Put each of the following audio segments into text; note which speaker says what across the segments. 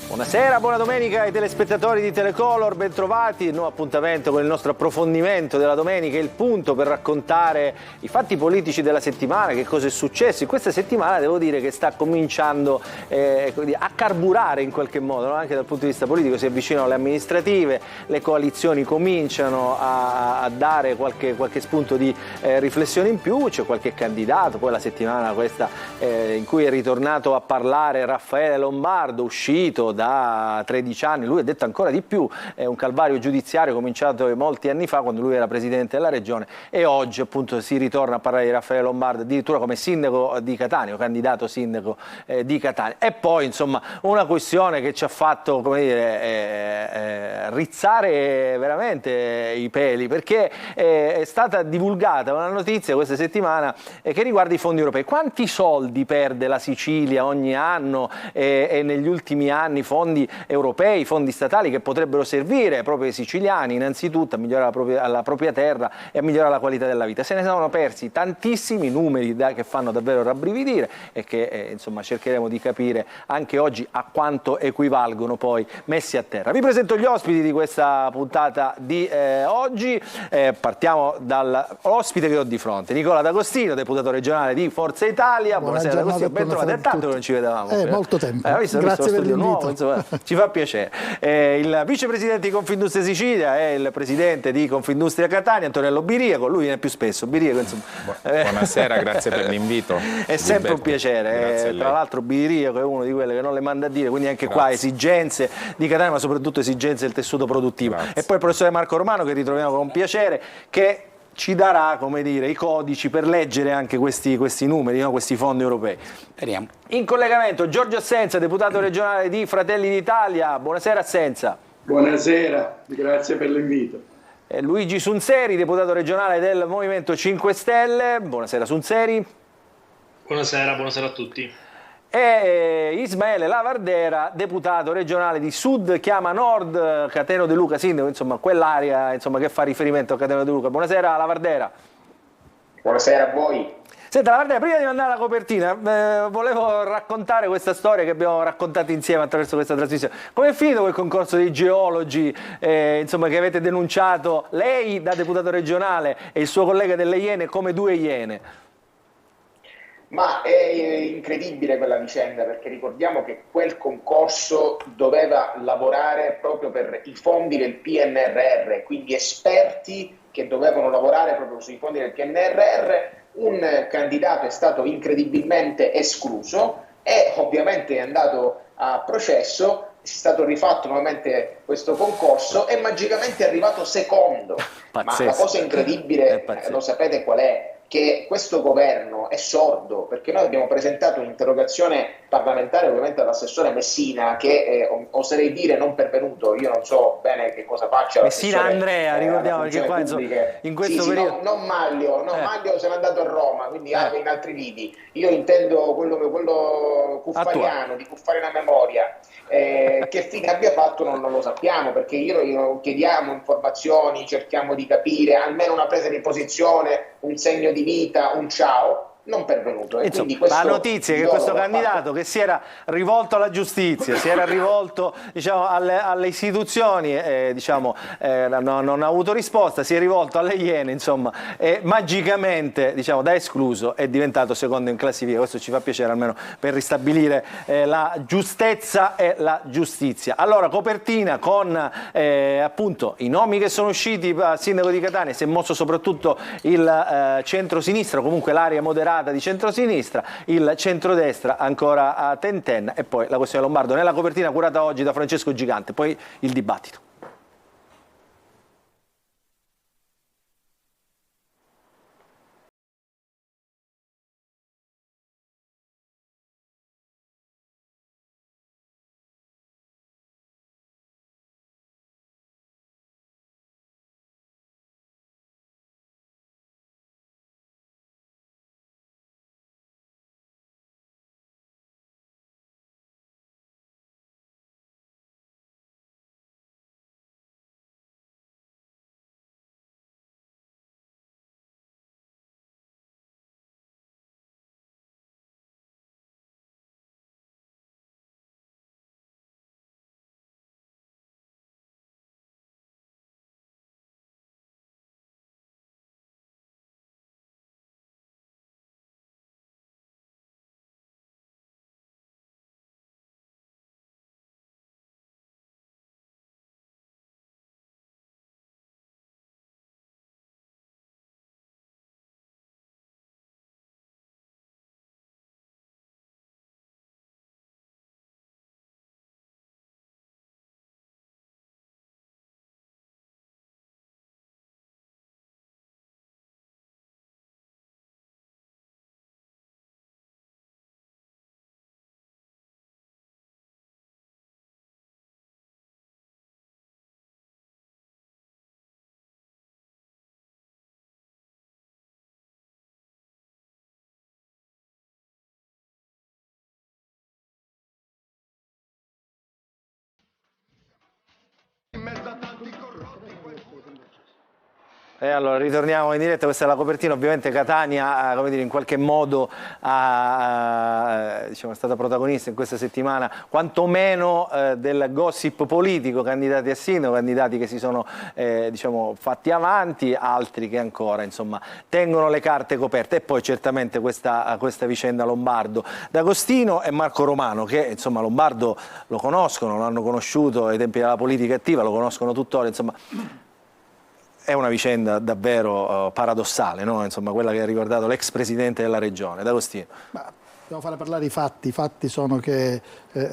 Speaker 1: Buonasera, buona domenica ai telespettatori di Telecolor, bentrovati, nuovo appuntamento con il nostro approfondimento della domenica, il punto per raccontare i fatti politici della settimana, che cosa è successo. In questa settimana devo dire che sta cominciando a carburare in qualche modo, no? Anche dal punto di vista politico, si avvicinano le amministrative, le coalizioni cominciano a dare qualche spunto di riflessione in più, c'è qualche candidato, poi la settimana questa in cui è ritornato a parlare Raffaele Lombardo, uscito da 13 anni, lui ha detto ancora di più, è un calvario giudiziario cominciato molti anni fa quando lui era presidente della regione, e oggi appunto si ritorna a parlare di Raffaele Lombardo addirittura come sindaco di Catania, o candidato sindaco di Catania. E poi insomma una questione che ci ha fatto, come dire, rizzare veramente i peli, perché è stata divulgata una notizia questa settimana che riguarda i fondi europei. Quanti soldi perde la Sicilia ogni anno e negli ultimi anni, fondi europei, fondi statali che potrebbero servire proprio ai siciliani innanzitutto a migliorare la propria terra e a migliorare la qualità della vita? Se ne sono persi tantissimi, numeri che fanno davvero rabbrividire e che insomma cercheremo di capire anche oggi a quanto equivalgono poi messi a terra. Vi presento gli ospiti di questa puntata di oggi. Partiamo dall'ospite che ho di fronte, Nicola D'Agostino, deputato regionale di Forza Italia. Buonasera D'Agostino, ben trovato. È tanto che non ci vedevamo.
Speaker 2: Molto tempo.
Speaker 1: Grazie per l'invito. Ci fa piacere. Il vicepresidente di Confindustria Sicilia è il presidente di Confindustria Catania, Antonello Biriaco. Lui viene più spesso. Biriaco, insomma.
Speaker 3: Buonasera, grazie per l'invito.
Speaker 1: È sempre un piacere. Tra l'altro Biriaco è uno di quelli che non le manda a dire, quindi anche qua esigenze di Catania, ma soprattutto esigenze del tessuto produttivo. E poi il professore Marco Romano, che ritroviamo con piacere, che ci darà, come dire, i codici per leggere anche questi numeri, no? Questi fondi europei.
Speaker 4: Vediamo.
Speaker 1: In collegamento Giorgio Assenza, deputato regionale di Fratelli d'Italia. Buonasera Assenza.
Speaker 5: Buonasera, grazie per l'invito.
Speaker 1: Luigi Sunzeri, deputato regionale del Movimento 5 Stelle. Buonasera Sunzeri.
Speaker 6: Buonasera a tutti.
Speaker 1: E Ismaele Lavardera, deputato regionale di Sud Chiama Nord, Cateno De Luca, sindaco, insomma quell'area che fa riferimento a Cateno De Luca. Buonasera Lavardera.
Speaker 7: Buonasera a voi.
Speaker 1: Senta Lavardera, prima di mandare la copertina, volevo raccontare questa storia che abbiamo raccontato insieme attraverso questa trasmissione. Come è finito quel concorso dei geologi insomma, che avete denunciato lei da deputato regionale e il suo collega delle Iene come due Iene?
Speaker 7: Ma è incredibile quella vicenda, perché ricordiamo che quel concorso doveva lavorare proprio per i fondi del PNRR, quindi esperti che dovevano lavorare proprio sui fondi del PNRR. Un candidato è stato incredibilmente escluso e ovviamente è andato a processo, è stato rifatto nuovamente questo concorso e magicamente è arrivato secondo.
Speaker 1: Pazzesco.
Speaker 7: Ma la cosa incredibile, lo sapete qual è? Che questo governo è sordo, perché noi abbiamo presentato un'interrogazione parlamentare ovviamente all'assessore Messina, che oserei dire non pervenuto. Io non so bene che cosa faccia
Speaker 1: Messina Andrea, ricordiamo, perché qua in questo periodo...
Speaker 7: non Maglio, Maglio se n'è andato a Roma, quindi in altri lidi. Io intendo quello cuffariano, di cuffare la memoria. Che fine abbia fatto non lo sappiamo, perché io chiediamo informazioni, cerchiamo di capire, almeno una presa di posizione, un segno di vita, un ciao. Non pervenuto.
Speaker 1: Insomma, la notizia è che questo candidato che si era rivolto alla giustizia, si era rivolto alle istituzioni, non ha avuto risposta, si è rivolto alle Iene, insomma, e magicamente da escluso è diventato secondo in classifica. Questo ci fa piacere almeno per ristabilire la giustezza e la giustizia. Allora, copertina con appunto i nomi che sono usciti al sindaco di Catania. Si è mosso soprattutto il centro-sinistra, comunque l'area moderata di centrosinistra, il centrodestra ancora a tentenna, e poi la questione Lombardo nella copertina curata oggi da Francesco Gigante, poi il dibattito. E allora ritorniamo in diretta, questa è la copertina, ovviamente Catania come dire, in qualche modo diciamo, è stata protagonista in questa settimana quantomeno del gossip politico, candidati a sindaco, candidati che si sono diciamo, fatti avanti, altri che ancora insomma, tengono le carte coperte, e poi certamente questa vicenda Lombardo. D'Agostino e Marco Romano, che insomma Lombardo lo conoscono, lo hanno conosciuto ai tempi della politica attiva, lo conoscono tuttora, insomma. È una vicenda davvero paradossale, no? Insomma, quella che ha riguardato l'ex presidente della regione. D'Agostino.
Speaker 2: Dobbiamo fare parlare i fatti. I fatti sono che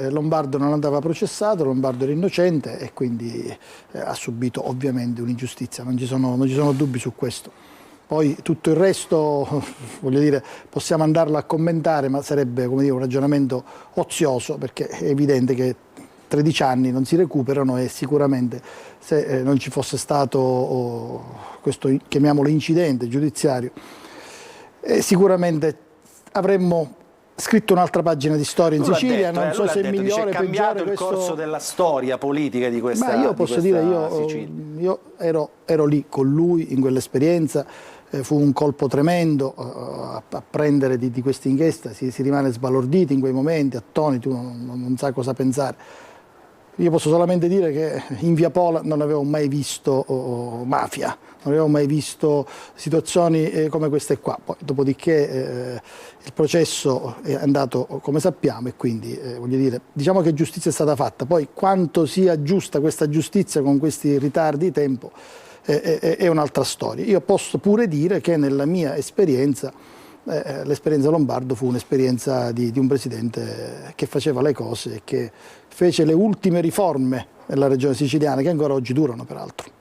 Speaker 2: Lombardo non andava processato, Lombardo era innocente e quindi ha subito ovviamente un'ingiustizia, non ci sono dubbi su questo. Poi tutto il resto, voglio dire, possiamo andarlo a commentare, ma sarebbe come dire, un ragionamento ozioso, perché è evidente che 13 anni non si recuperano e sicuramente se non ci fosse stato questo, chiamiamolo, incidente giudiziario, sicuramente avremmo scritto un'altra pagina di storia in Sicilia. Non so se è migliore o peggiore.
Speaker 1: È cambiato il corso della storia politica di questa
Speaker 2: Sicilia. Ma io posso dire, io ero lì con lui in quell'esperienza, fu un colpo tremendo a prendere di questa inchiesta, si rimane sbalorditi in quei momenti, attoniti, uno non sa cosa pensare. Io posso solamente dire che in Via Pola non avevo mai visto mafia, non avevo mai visto situazioni come queste qua. Poi, dopodiché il processo è andato come sappiamo e quindi voglio dire, diciamo che giustizia è stata fatta. Poi quanto sia giusta questa giustizia con questi ritardi di tempo è un'altra storia. Io posso pure dire che nella mia esperienza l'esperienza Lombardo fu un'esperienza di un presidente che faceva le cose e che fece le ultime riforme nella regione siciliana, che ancora oggi durano peraltro.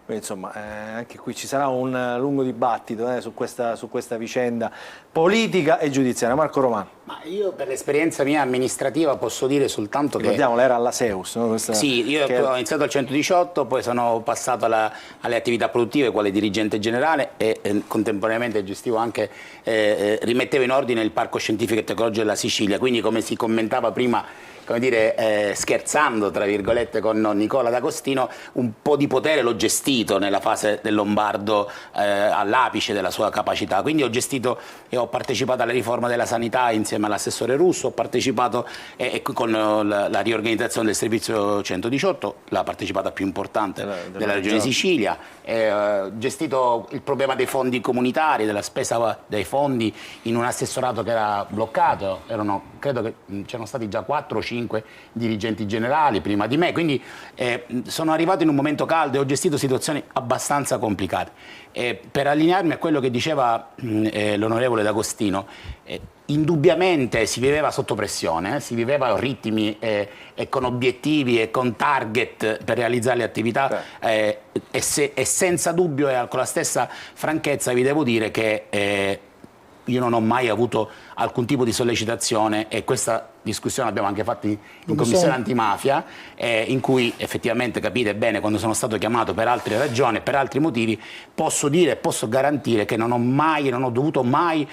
Speaker 1: Insomma, anche qui ci sarà un lungo dibattito su questa vicenda politica e giudiziaria. Marco Romano.
Speaker 4: Ma io per l'esperienza mia amministrativa posso dire soltanto che...
Speaker 1: Ricordiamo, lei era alla Seus, no?
Speaker 4: Sì, io ho iniziato al 118, poi sono passato alle attività produttive quale dirigente generale e contemporaneamente gestivo anche, rimettevo in ordine il Parco Scientifico e Tecnologico della Sicilia, quindi come si commentava prima, come dire, scherzando tra virgolette con Nicola D'Agostino, un po' di potere l'ho gestito nella fase del Lombardo all'apice della sua capacità, quindi ho gestito e ho partecipato alla riforma della sanità insieme all'assessore Russo, ho partecipato con la riorganizzazione del servizio 118, la partecipata più importante della regione Sicilia, ho gestito il problema dei fondi comunitari, della spesa dei fondi in un assessorato che era bloccato, credo che c'erano stati già 4 o 5 dirigenti generali prima di me, quindi sono arrivato in un momento caldo e ho gestito situazioni abbastanza complicate. Per allinearmi a quello che diceva l'onorevole D'Agostino, indubbiamente si viveva sotto pressione, si viveva a ritmi e con obiettivi e con target per realizzare le attività e senza dubbio e con la stessa franchezza vi devo dire che io non ho mai avuto alcun tipo di sollecitazione e questa discussione l'abbiamo anche fatta in commissione antimafia in cui effettivamente capite bene quando sono stato chiamato per altre ragioni, per altri motivi, posso dire e posso garantire che non ho dovuto mai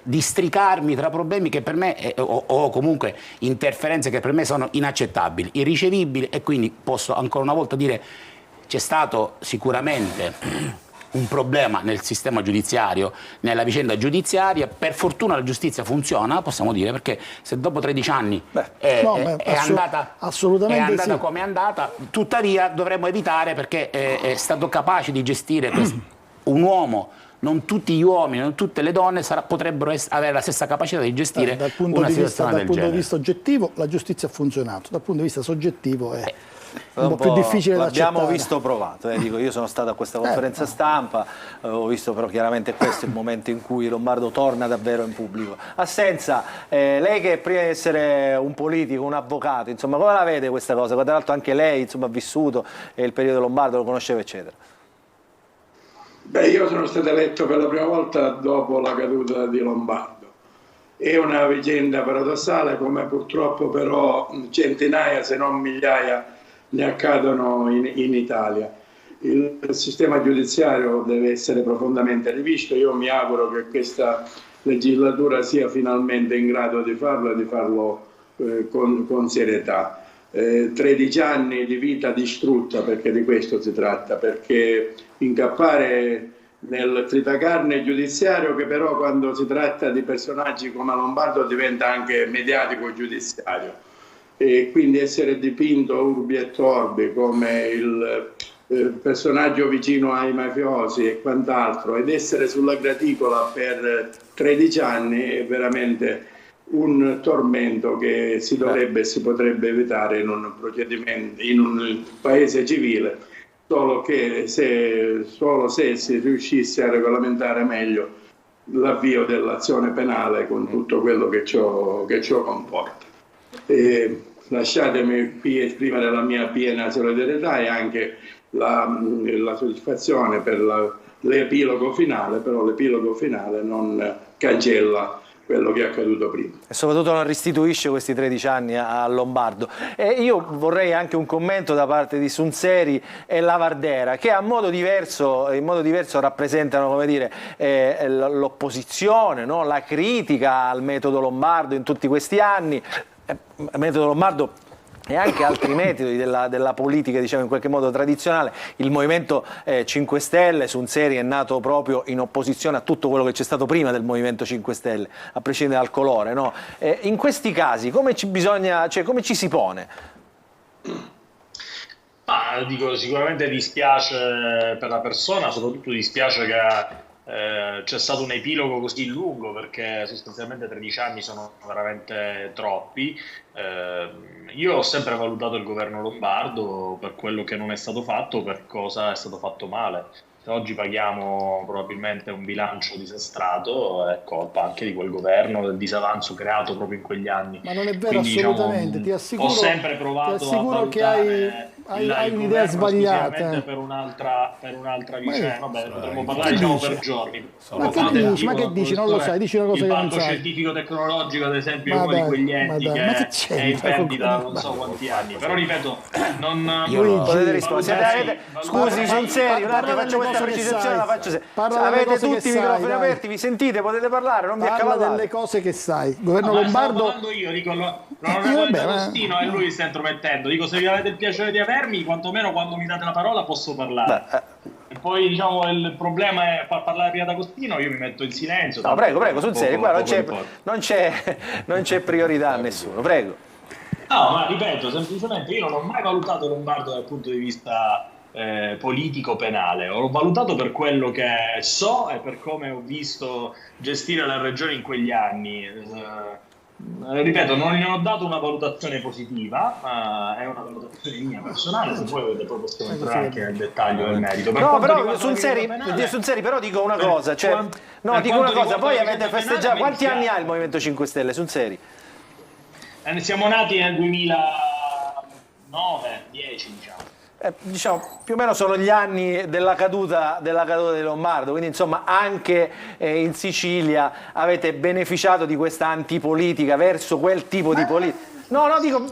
Speaker 4: districarmi tra problemi che per me o comunque interferenze che per me sono inaccettabili, irricevibili e quindi posso ancora una volta dire c'è stato sicuramente un problema nel sistema giudiziario, nella vicenda giudiziaria. Per fortuna la giustizia funziona, possiamo dire, perché se dopo 13 anni è andata come è andata, tuttavia dovremmo evitare, perché è stato capace di gestire un uomo. Non tutti gli uomini, non tutte le donne potrebbero avere la stessa capacità di gestire una situazione del genere.
Speaker 2: Dal punto di vista oggettivo la giustizia ha funzionato, dal punto di vista soggettivo è un po' più difficile da accettare.
Speaker 1: L'abbiamo visto provato, dico, io sono stato a questa conferenza stampa, ho visto però chiaramente questo è il momento in cui Lombardo torna davvero in pubblico. Assenza, lei che prima di essere un politico, un avvocato, insomma, come la vede questa cosa? Tra l'altro anche lei insomma, ha vissuto il periodo Lombardo, lo conosceva eccetera.
Speaker 5: Beh, io sono stato eletto per la prima volta dopo la caduta di Lombardo. È una vicenda paradossale, come purtroppo però centinaia se non migliaia ne accadono in Italia. Il sistema giudiziario deve essere profondamente rivisto. Io mi auguro che questa legislatura sia finalmente in grado di farlo e di farlo con serietà. 13 anni di vita distrutta, perché di questo si tratta, perché incappare nel tritacarne giudiziario, che però quando si tratta di personaggi come Lombardo diventa anche mediatico giudiziario, e quindi essere dipinto urbi e torbi come il personaggio vicino ai mafiosi e quant'altro, ed essere sulla graticola per 13 anni è veramente un tormento che si dovrebbe e si potrebbe evitare in un procedimento, in un paese civile, solo se si riuscisse a regolamentare meglio l'avvio dell'azione penale con tutto quello che ciò comporta. Lasciatemi qui esprimere la mia piena solidarietà e anche la soddisfazione per l'epilogo finale, però l'epilogo finale non cancella quello che è accaduto prima.
Speaker 1: E soprattutto non restituisce questi 13 anni a Lombardo. E io vorrei anche un commento da parte di Sunseri e Lavardera, che in modo diverso rappresentano, come dire, l'opposizione, no? La critica al metodo Lombardo in tutti questi anni. Metodo Lombardo e anche altri metodi della politica, diciamo, in qualche modo tradizionale. Il Movimento 5 Stelle, Sunseri, è nato proprio in opposizione a tutto quello che c'è stato prima del Movimento 5 Stelle, a prescindere dal colore, no? In questi casi come ci si pone?
Speaker 6: Dico, sicuramente dispiace per la persona, soprattutto dispiace che c'è stato un epilogo così lungo, perché sostanzialmente 13 anni sono veramente troppi. Io ho sempre valutato il governo Lombardo per quello che non è stato fatto, per cosa è stato fatto male. Se oggi paghiamo probabilmente un bilancio disastrato, è colpa anche di quel governo, del disavanzo creato proprio in quegli anni.
Speaker 2: Ma non è vero.
Speaker 6: Quindi,
Speaker 2: assolutamente,
Speaker 6: diciamo, ho sempre provato a valutare
Speaker 2: che hai un'idea sbagliata
Speaker 6: per un'altra vicenda. Vabbè, potremmo parlare, diciamo, per giorni.
Speaker 2: Ma che dici? Non lo sai, dici una cosa che non sai.
Speaker 6: Il parco scientifico tecnologico, ad esempio, è uno di quegli enti che è in vendita da non so quanti anni. Però ripeto,
Speaker 1: potete rispondere. Scusi, Sunseri, un attimo, faccio questa precisazione, la faccio. Avete tutti i microfoni aperti, vi sentite, potete parlare, non vi accavallate.
Speaker 2: Parla delle cose che sai. Governo Lombardo.
Speaker 6: Stavo parlando io, dico, l'onorevole Agostino e lui si sta intromettendo. Dico, se vi avete il piacere di avermi, quantomeno quando mi date la parola posso parlare. E poi, diciamo, il problema è far parlare prima d'Agostino, io mi metto in silenzio.
Speaker 1: No, prego, Sunseri, qua non c'è priorità a nessuno, prego.
Speaker 6: No, ma ripeto, semplicemente io non ho mai valutato Lombardo dal punto di vista politico-penale, ho valutato per quello che so e per come ho visto gestire la regione in quegli anni. Ripeto, non gli ho dato una valutazione positiva, è una valutazione mia personale, se poi poi possiamo entrare anche nel dettaglio del merito.
Speaker 1: No, però Sunseri, però dico una cosa, voi avete festeggiato, quanti anni ha il Movimento 5 Stelle, Sunseri?
Speaker 6: Siamo nati nel 2009-10,
Speaker 1: diciamo più o meno sono gli anni della caduta di Lombardo, quindi insomma anche in Sicilia avete beneficiato di questa antipolitica verso quel tipo di politica. No, dico,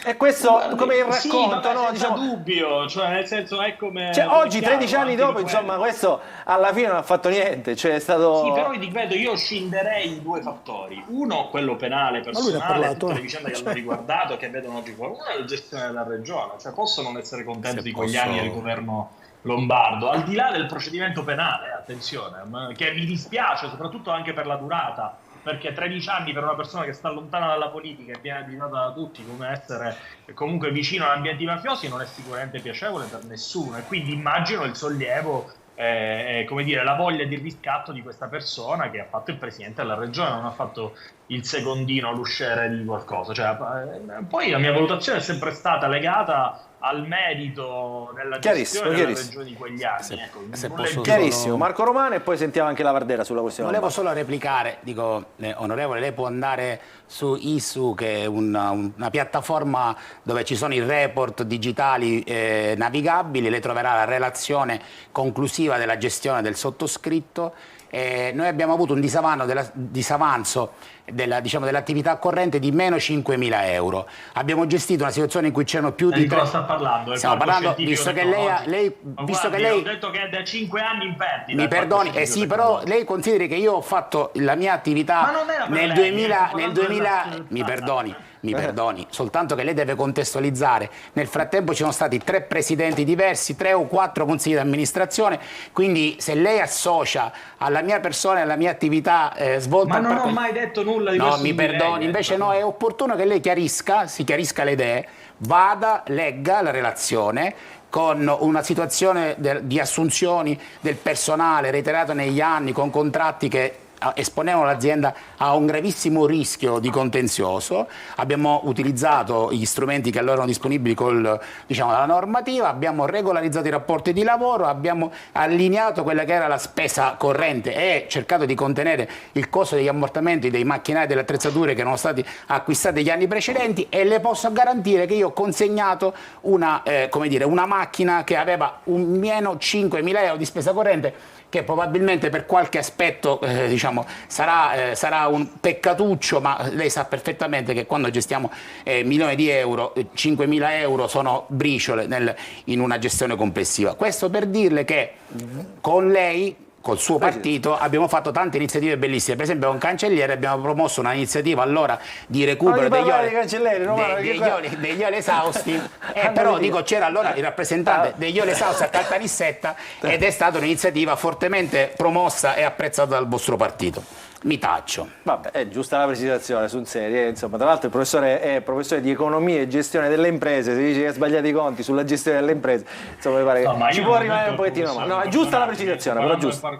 Speaker 1: è questo come il racconto,
Speaker 6: sì, vabbè,
Speaker 1: no?
Speaker 6: Diciamo, dubbio, cioè nel senso è come...
Speaker 1: Cioè, oggi, 13 anni dopo, insomma, questo alla fine non ha fatto niente, cioè è stato...
Speaker 6: Sì, però ripeto, io scinderei i due fattori. Uno, quello penale, personale, tutte le vicende che hanno riguardato e che vedono oggi fuori. Uno è la gestione della regione, cioè posso non essere contento di quegli anni del governo Lombardo, al di là del procedimento penale, attenzione, che mi dispiace, soprattutto anche per la durata, perché 13 anni per una persona che sta lontana dalla politica e viene additata da tutti come essere comunque vicino ad ambienti mafiosi non è sicuramente piacevole per nessuno, e quindi immagino il sollievo, come dire, la voglia di riscatto di questa persona che ha fatto il presidente della regione, non ha fatto il secondino, l'usciere di qualcosa. Cioè, poi la mia valutazione è sempre stata legata al merito della gestione della regione di quegli anni.
Speaker 1: Chiarissimo. Marco Romano, e poi sentiamo anche Lavardera sulla questione.
Speaker 4: Volevo solo replicare, dico, onorevole, lei può andare su ISU, che è una piattaforma dove ci sono i report digitali navigabili, lei troverà la relazione conclusiva della gestione del sottoscritto noi abbiamo avuto un disavanzo dell'attività corrente di meno 5.000 euro. Abbiamo gestito una situazione in cui c'erano più di...
Speaker 6: Di cosa sta parlando?
Speaker 4: Stiamo parlando, visto che lei
Speaker 6: ho detto che è da 5 anni in perdita.
Speaker 4: Mi perdoni, sì, però lei consideri che io ho fatto la mia attività nel 2000, mi perdoni, soltanto che lei deve contestualizzare. Nel frattempo ci sono stati 3 presidenti diversi, 3 o 4 consigli di amministrazione, quindi se lei associa alla mia persona e alla mia attività svolta...
Speaker 6: Ma non ho mai detto nulla di questo.
Speaker 4: No, mi perdoni, invece no, è opportuno che lei si chiarisca le idee, legga la relazione con una situazione di assunzioni del personale reiterata negli anni, con contratti che esponevano l'azienda a un gravissimo rischio di contenzioso. Abbiamo utilizzato gli strumenti che allora erano disponibili dalla normativa, abbiamo regolarizzato i rapporti di lavoro, abbiamo allineato quella che era la spesa corrente e cercato di contenere il costo degli ammortamenti dei macchinari e delle attrezzature che erano stati acquistati negli anni precedenti, e le posso garantire che io ho consegnato una macchina che aveva un meno 5.000 euro di spesa corrente, che probabilmente per qualche aspetto sarà un peccatuccio, ma lei sa perfettamente che quando gestiamo milioni di euro, 5.000 euro sono briciole in una gestione complessiva. Questo per dirle che con lei, col suo partito, abbiamo fatto tante iniziative bellissime. Per esempio con Cancelliere abbiamo promosso un'iniziativa allora di recupero degli oli esausti, però dico, c'era allora il rappresentante degli oli esausti a Caltanissetta, ed è stata un'iniziativa fortemente promossa e apprezzata dal vostro partito. Mi taccio.
Speaker 1: Vabbè, è giusta la precisazione sul serio, insomma. Tra l'altro il professore è professore di economia e gestione delle imprese, si dice che ha sbagliato i conti sulla gestione delle imprese, insomma mi pare che ci può rimanere un pochettino, ma no, è giusta la precisazione, però giusta.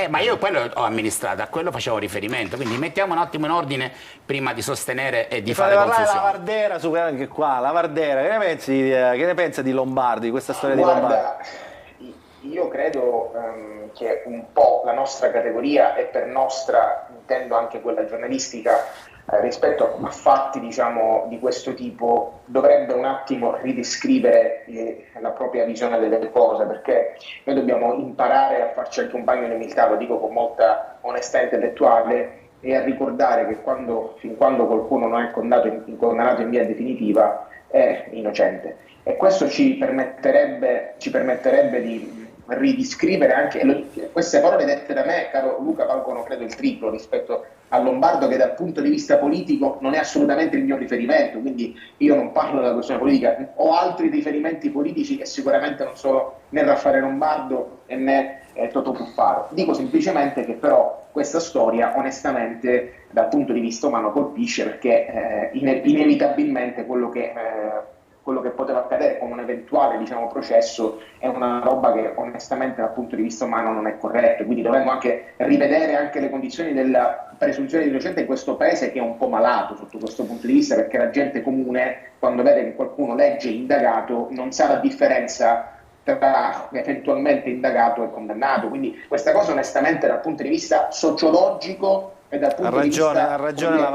Speaker 4: Ma io quello ho amministrato, a quello facevo riferimento, quindi mettiamo un attimo in ordine prima di sostenere e di fare confusione.
Speaker 1: La Vardera, anche qua, la Vardera, che ne pensa di Lombardi, di questa storia di Lombardi?
Speaker 7: Io credo che un po' la nostra categoria, e per nostra intendo anche quella giornalistica, rispetto a fatti di questo tipo, dovrebbe un attimo ridescrivere la propria visione delle cose, perché noi dobbiamo imparare a farci anche un bagno di umiltà, lo dico con molta onestà intellettuale, e a ricordare che fin quando qualcuno non è condannato in via definitiva è innocente, e questo ci permetterebbe di ridiscrivere anche queste parole dette da me, caro Luca, valgono credo il triplo rispetto a Lombardo, che dal punto di vista politico non è assolutamente il mio riferimento, quindi io non parlo della questione politica, ho altri riferimenti politici che sicuramente non sono né Raffaele Lombardo né Totò Cuffaro. Dico semplicemente che però questa storia onestamente dal punto di vista umano colpisce, perché inevitabilmente quello che poteva accadere con un eventuale processo è una roba che onestamente dal punto di vista umano non è corretto, quindi dovremmo anche rivedere anche le condizioni della presunzione di innocenza in questo paese, che è un po' malato sotto questo punto di vista, perché la gente comune, quando vede che qualcuno legge indagato, non sa la differenza tra eventualmente indagato e condannato, quindi questa cosa onestamente dal punto di vista sociologico e dal punto di vista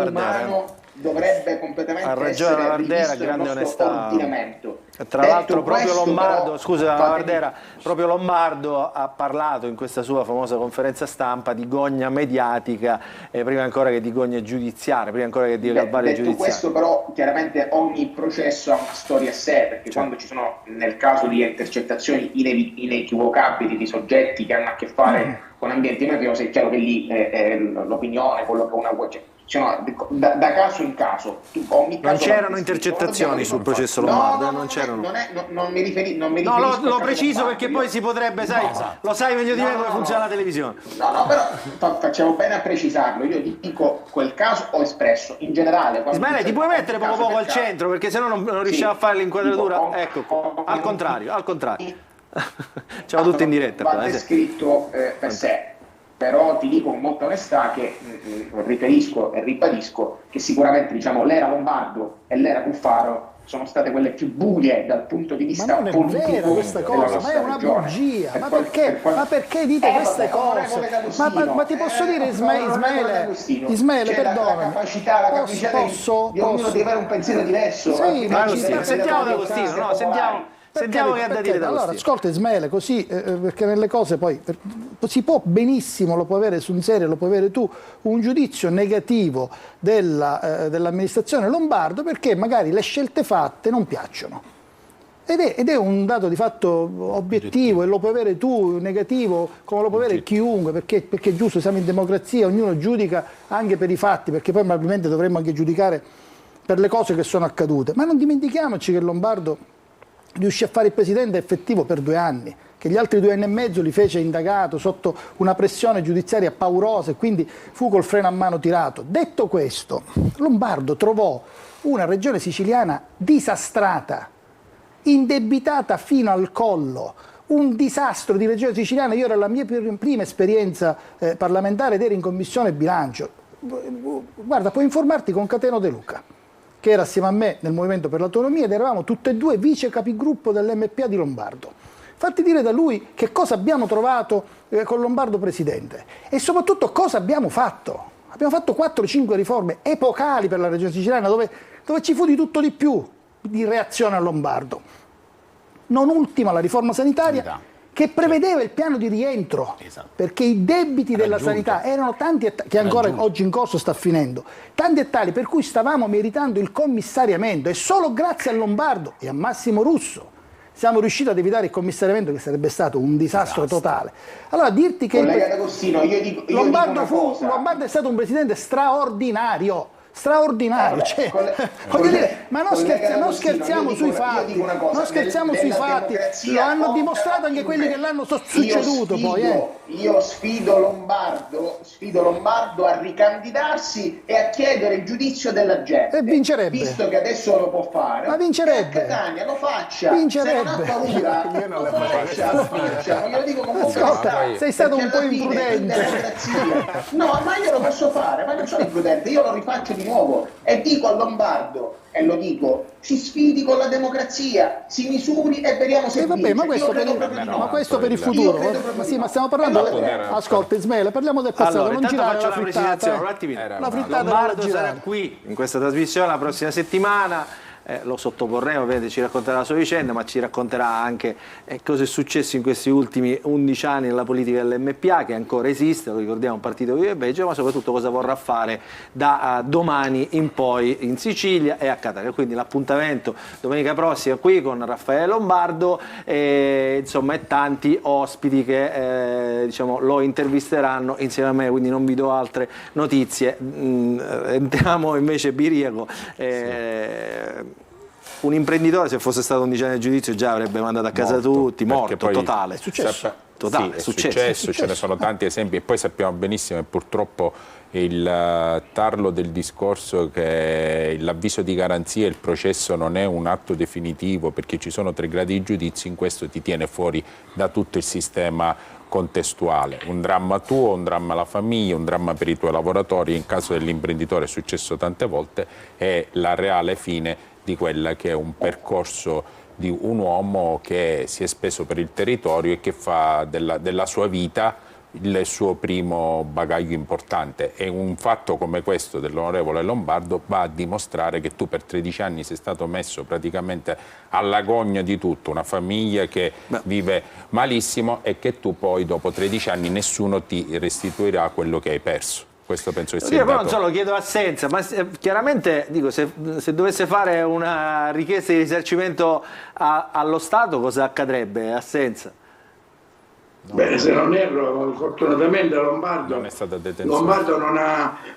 Speaker 7: umano dovrebbe completamente essere rivisto il nostro ordinamento.
Speaker 1: Tra l'altro proprio Lombardo, proprio Lombardo ha parlato in questa sua famosa conferenza stampa di gogna mediatica, prima ancora che di gogna giudiziaria, prima ancora che di calvario giudiziario.
Speaker 7: Questo però chiaramente ogni processo ha una storia a sé, perché quando ci sono, nel caso di intercettazioni inequivocabili di soggetti che hanno a che fare con ambienti mafiosi, è chiaro che lì l'opinione, quello che una da caso in caso.
Speaker 1: Non c'erano intercettazioni sul processo Lombardo, non c'erano.
Speaker 7: Non mi riferisco.
Speaker 1: No, lo preciso perché poi si potrebbe, lo sai meglio di me come funziona la televisione.
Speaker 7: No, però facciamo bene a precisarlo. Io dico quel caso ho espresso in generale.
Speaker 1: Ismaele, ti puoi mettere poco al centro, perché sennò non riusciamo a fare l'inquadratura. Ecco, al contrario. Siamo tutti in diretta.
Speaker 7: Va descritto per sé. Però ti dico con molta onestà che riferisco e ribadisco che sicuramente l'era Lombardo e l'era Cuffaro sono state quelle più buie dal punto di vista politico.
Speaker 2: Ma non è vera questa cosa, ma è una bugia. Ma perché dite queste cose? Ma ti posso dire, Ismaele, perdonami.
Speaker 7: La capacità di ognuno di avere un pensiero diverso.
Speaker 1: Sì, sentiamo D'Agostino, Sentiamo che ha da dire
Speaker 2: allora, ascolta Ismaele, così, perché nelle cose poi si può benissimo, lo puoi avere su un serio, lo puoi avere tu, un giudizio negativo dell'amministrazione Lombardo perché magari le scelte fatte non piacciono. Ed è un dato di fatto obiettivo e lo puoi avere tu, negativo, come lo può avere chiunque, perché è giusto, siamo in democrazia, ognuno giudica anche per i fatti, perché poi probabilmente dovremmo anche giudicare per le cose che sono accadute. Ma non dimentichiamoci che Lombardo riuscì a fare il presidente effettivo per 2 anni, che gli altri 2 anni e mezzo li fece indagato sotto una pressione giudiziaria paurosa e quindi fu col freno a mano tirato. Detto questo, Lombardo trovò una regione siciliana disastrata, indebitata fino al collo, un disastro di regione siciliana. Io ero la mia prima esperienza parlamentare ed ero in commissione bilancio. Guarda, puoi informarti con Cateno De Luca, che era assieme a me nel Movimento per l'Autonomia ed eravamo tutte e 2 vice capigruppo dell'MPA di Lombardo. Fatti dire da lui che cosa abbiamo trovato con Lombardo presidente e soprattutto cosa abbiamo fatto. Abbiamo fatto 4-5 riforme epocali per la regione siciliana dove ci fu di tutto di più di reazione a Lombardo. Non ultima la riforma sanitaria che prevedeva il piano di rientro, perché i debiti della sanità erano tanti, che ancora oggi in corso sta finendo, tanti e tali per cui stavamo meritando il commissariamento e solo grazie a Lombardo e a Massimo Russo siamo riusciti ad evitare il commissariamento che sarebbe stato un disastro totale. Allora dirti che Lombardo è stato un presidente straordinario, cioè, ma non scherziamo sui fatti, lo hanno dimostrato anche quelli che l'hanno succeduto
Speaker 7: Io sfido Lombardo a ricandidarsi e a chiedere il giudizio della gente.
Speaker 2: E vincerebbe.
Speaker 7: Visto che adesso lo può fare.
Speaker 2: Ma vincerebbe.
Speaker 7: A Catania lo faccia.
Speaker 2: Vincerebbe.
Speaker 7: Se non ha paura, lo faccia. Io lo dico con
Speaker 2: Ascolta, sei stato un po' imprudente.
Speaker 7: No, ma io lo posso fare, ma non sono imprudente, io lo rifaccio di nuovo e dico a Lombardo, e lo dico, si sfidi con la democrazia, si misuri e vediamo se vince.
Speaker 2: Ma questo per il futuro. Ma stiamo parlando. Ascolta Ismaele, parliamo del passato.
Speaker 1: Allora,
Speaker 2: non girare
Speaker 1: faccio
Speaker 2: la
Speaker 1: una
Speaker 2: frittata.
Speaker 1: precisazione, un attimino.
Speaker 2: La frittata
Speaker 1: Lombardo sarà qui in questa trasmissione la prossima settimana. Lo sottoporremo, ovviamente ci racconterà la sua vicenda, ma ci racconterà anche cosa è successo in questi ultimi 11 anni nella politica dell'MPA, che ancora esiste, lo ricordiamo, un partito vivo e vegeto, ma soprattutto cosa vorrà fare da domani in poi in Sicilia e a Catania. Quindi l'appuntamento domenica prossima qui con Raffaele Lombardo e tanti ospiti che lo intervisteranno insieme a me, quindi non vi do altre notizie. Entriamo invece Biriaco. Un imprenditore, se fosse stato 11 anni di giudizio, già avrebbe mandato a casa tutti, morto, totale. È successo. Totale,
Speaker 3: sì, è successo, ce ne sono tanti esempi e poi sappiamo benissimo che purtroppo il tarlo del discorso che l'avviso di garanzia e il processo non è un atto definitivo perché ci sono 3 gradi di giudizio, in questo ti tiene fuori da tutto il sistema contestuale. Un dramma tuo, un dramma alla famiglia, un dramma per i tuoi lavoratori, in caso dell'imprenditore è successo tante volte, è la reale fine di quella che è un percorso di un uomo che si è speso per il territorio e che fa della sua vita il suo primo bagaglio importante. E un fatto come questo dell'onorevole Lombardo va a dimostrare che tu per 13 anni sei stato messo praticamente alla gogna di tutto, una famiglia che vive malissimo e che tu poi dopo 13 anni nessuno ti restituirà quello che hai perso. Questo penso che sia
Speaker 1: però non so, lo chiedo a Senza, ma chiaramente dico, se dovesse fare una richiesta di risarcimento allo Stato, cosa accadrebbe a Senza?
Speaker 5: Beh, se non erro, fortunatamente Lombardo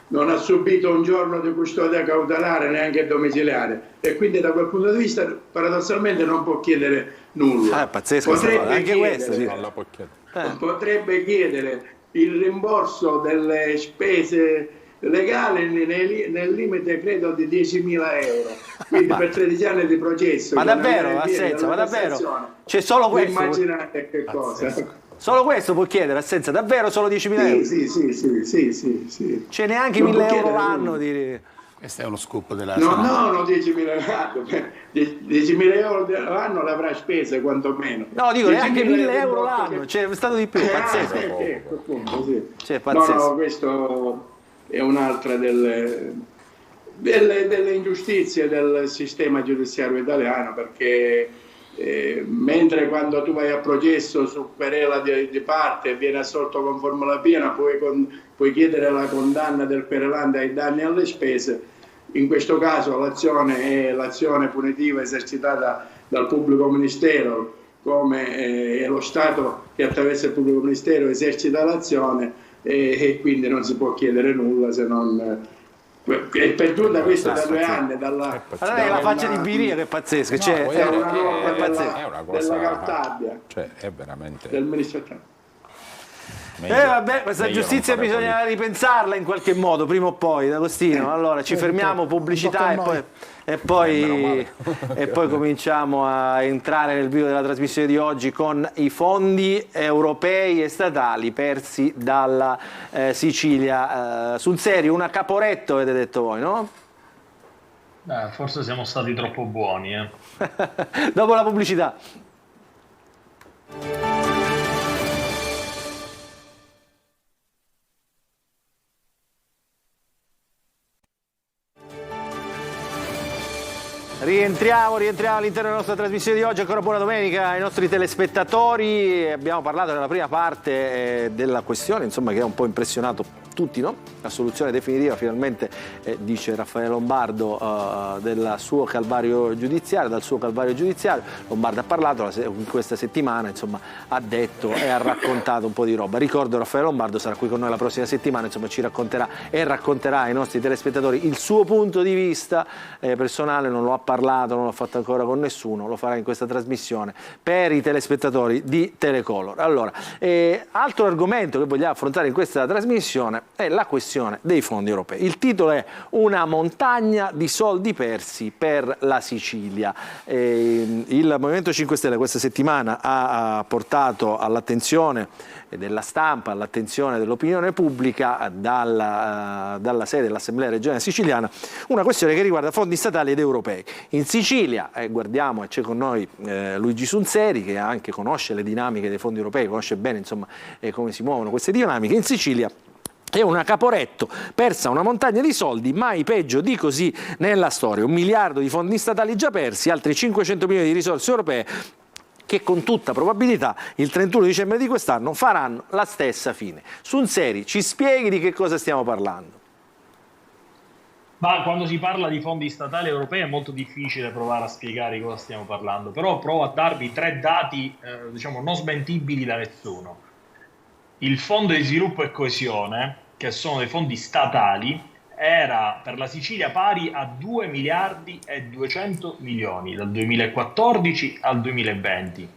Speaker 5: non ha subito un giorno di custodia cautelare neanche domiciliare e quindi da quel punto di vista paradossalmente non può chiedere nulla.
Speaker 1: È pazzesco, anche questo sì.
Speaker 5: Potrebbe chiedere il rimborso delle spese legali nel limite credo di 10.000 euro, quindi per 13 anni di processo.
Speaker 1: Ma davvero, Assenza, ma davvero? C'è solo questo?
Speaker 5: Immaginate che cosa.
Speaker 1: Solo questo può chiedere, Assenza, davvero solo 10.000 euro?
Speaker 5: Sì.
Speaker 1: C'è neanche 1.000 euro l'anno
Speaker 4: Questo è uno scoop della
Speaker 5: No, 10.000 l'anno. 10.000 euro l'anno l'avrà spese quantomeno.
Speaker 1: No, dico neanche 1.000 euro l'anno, c'è stato di più, pazzesco.
Speaker 5: Appunto, sì.
Speaker 1: Cioè, pazzesco.
Speaker 5: No, questo è un'altra delle ingiustizie del sistema giudiziario italiano, perché mentre quando tu vai a processo su querela di parte e viene assolto con formula piena, puoi chiedere la condanna del querelante ai danni e alle spese. In questo caso l'azione è l'azione punitiva esercitata dal pubblico ministero, come è lo Stato che attraverso il pubblico ministero esercita l'azione, e quindi non si può chiedere nulla se non... È perduta questa da 2 anni dalla
Speaker 1: la faccia di Biria che è pazzesca,
Speaker 5: no,
Speaker 1: cioè,
Speaker 5: è una norma
Speaker 3: è una cosa,
Speaker 5: della Cartabia,
Speaker 3: cioè è veramente
Speaker 5: del ministro.
Speaker 1: Vabbè, questa giustizia bisogna ripensarla in qualche modo, prima o poi, D'Agostino. Allora ci fermiamo, pubblicità e poi cominciamo a entrare nel vivo della trasmissione di oggi con i fondi europei e statali persi dalla Sicilia. Sul serio, una Caporetto avete detto voi, no?
Speaker 6: Forse siamo stati troppo buoni.
Speaker 1: Dopo la pubblicità. Rientriamo all'interno della nostra trasmissione di oggi. Ancora buona domenica ai nostri telespettatori. Abbiamo parlato nella prima parte della questione, insomma, che ha un po' impressionato tutti, no? La soluzione definitiva finalmente, dice Raffaele Lombardo, del suo calvario giudiziario, Lombardo ha parlato in questa settimana, insomma, ha detto e ha raccontato un po' di roba. Ricordo, Raffaele Lombardo sarà qui con noi la prossima settimana, insomma, ci racconterà e racconterà ai nostri telespettatori il suo punto di vista personale. Non lo ha parlato, non l'ha fatto ancora con nessuno, lo farà in questa trasmissione per i telespettatori di Telecolor. Allora, altro argomento che vogliamo affrontare in questa trasmissione è la questione dei fondi europei. Il titolo è Una montagna di soldi persi per la Sicilia. Il Movimento 5 Stelle questa settimana ha portato all'attenzione della stampa, all'attenzione dell'opinione pubblica dalla sede dell'Assemblea regionale siciliana una questione che riguarda fondi statali ed europei. In Sicilia, guardiamo, e c'è con noi Luigi Sunzeri, che anche conosce le dinamiche dei fondi europei, conosce bene, insomma, come si muovono queste dinamiche. In Sicilia è una Caporetto, persa una montagna di soldi, mai peggio di così nella storia. 1 miliardo di fondi statali già persi, altri 500 milioni di risorse europee che con tutta probabilità il 31 dicembre di quest'anno faranno la stessa fine. Sunzeri, ci spieghi di che cosa stiamo parlando?
Speaker 6: Ma quando si parla di fondi statali europei è molto difficile provare a spiegare di cosa stiamo parlando, però provo a darvi 3 dati diciamo non smentibili da nessuno. Il Fondo di Sviluppo e Coesione, che sono dei fondi statali, era per la Sicilia pari a 2 miliardi e 200 milioni dal 2014 al 2020.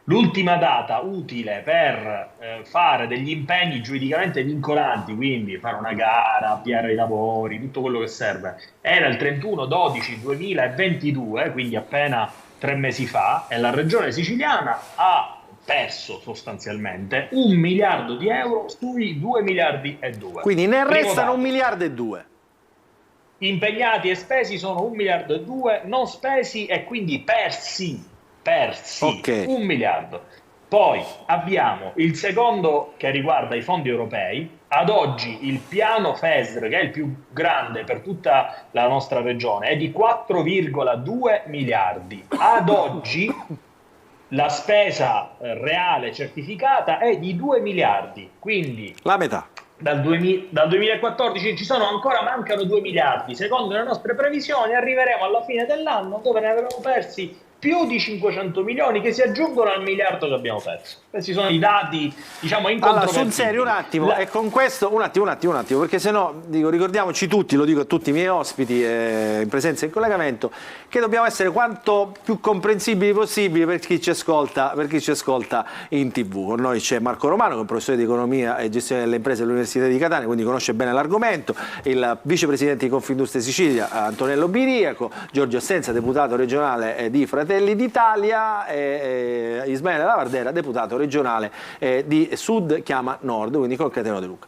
Speaker 6: L'ultima data utile per fare degli impegni giuridicamente vincolanti, quindi fare una gara, avviare i lavori, tutto quello che serve, era il 31/12/2022, quindi appena 3 mesi fa, e la regione siciliana ha perso sostanzialmente 1 miliardo di euro sui 2 miliardi e 2.
Speaker 1: Quindi ne restano 1 miliardo e 2.
Speaker 6: Impegnati e spesi sono 1 miliardo e 2, non spesi e quindi persi, okay. 1 miliardo. Poi abbiamo il secondo che riguarda i fondi europei. Ad oggi il piano FESR, che è il più grande per tutta la nostra regione, è di 4,2 miliardi. Ad oggi la spesa reale certificata è di 2 miliardi, quindi
Speaker 1: la metà.
Speaker 6: Dal 2014 mancano 2 miliardi. Secondo le nostre previsioni arriveremo alla fine dell'anno dove ne avremo persi più di 500 milioni che si aggiungono al miliardo che abbiamo perso. Questi sono i dati, diciamo, incontrovertibili.
Speaker 1: Allora, sul serio, un attimo, e con questo, un attimo, perché sennò, ricordiamoci tutti, lo dico a tutti i miei ospiti in presenza e in collegamento, che dobbiamo essere quanto più comprensibili possibile per chi ci ascolta in TV. Con noi c'è Marco Romano, che è un professore di economia e gestione delle imprese all'Università di Catania, quindi conosce bene l'argomento, il vicepresidente di Confindustria Sicilia, Antonello Biriaco, Giorgio Assenza, deputato regionale di Fratelli d'Italia, e Ismaele Lavardera, deputato regionale di Sud Chiama Nord, quindi col Cateno De Luca.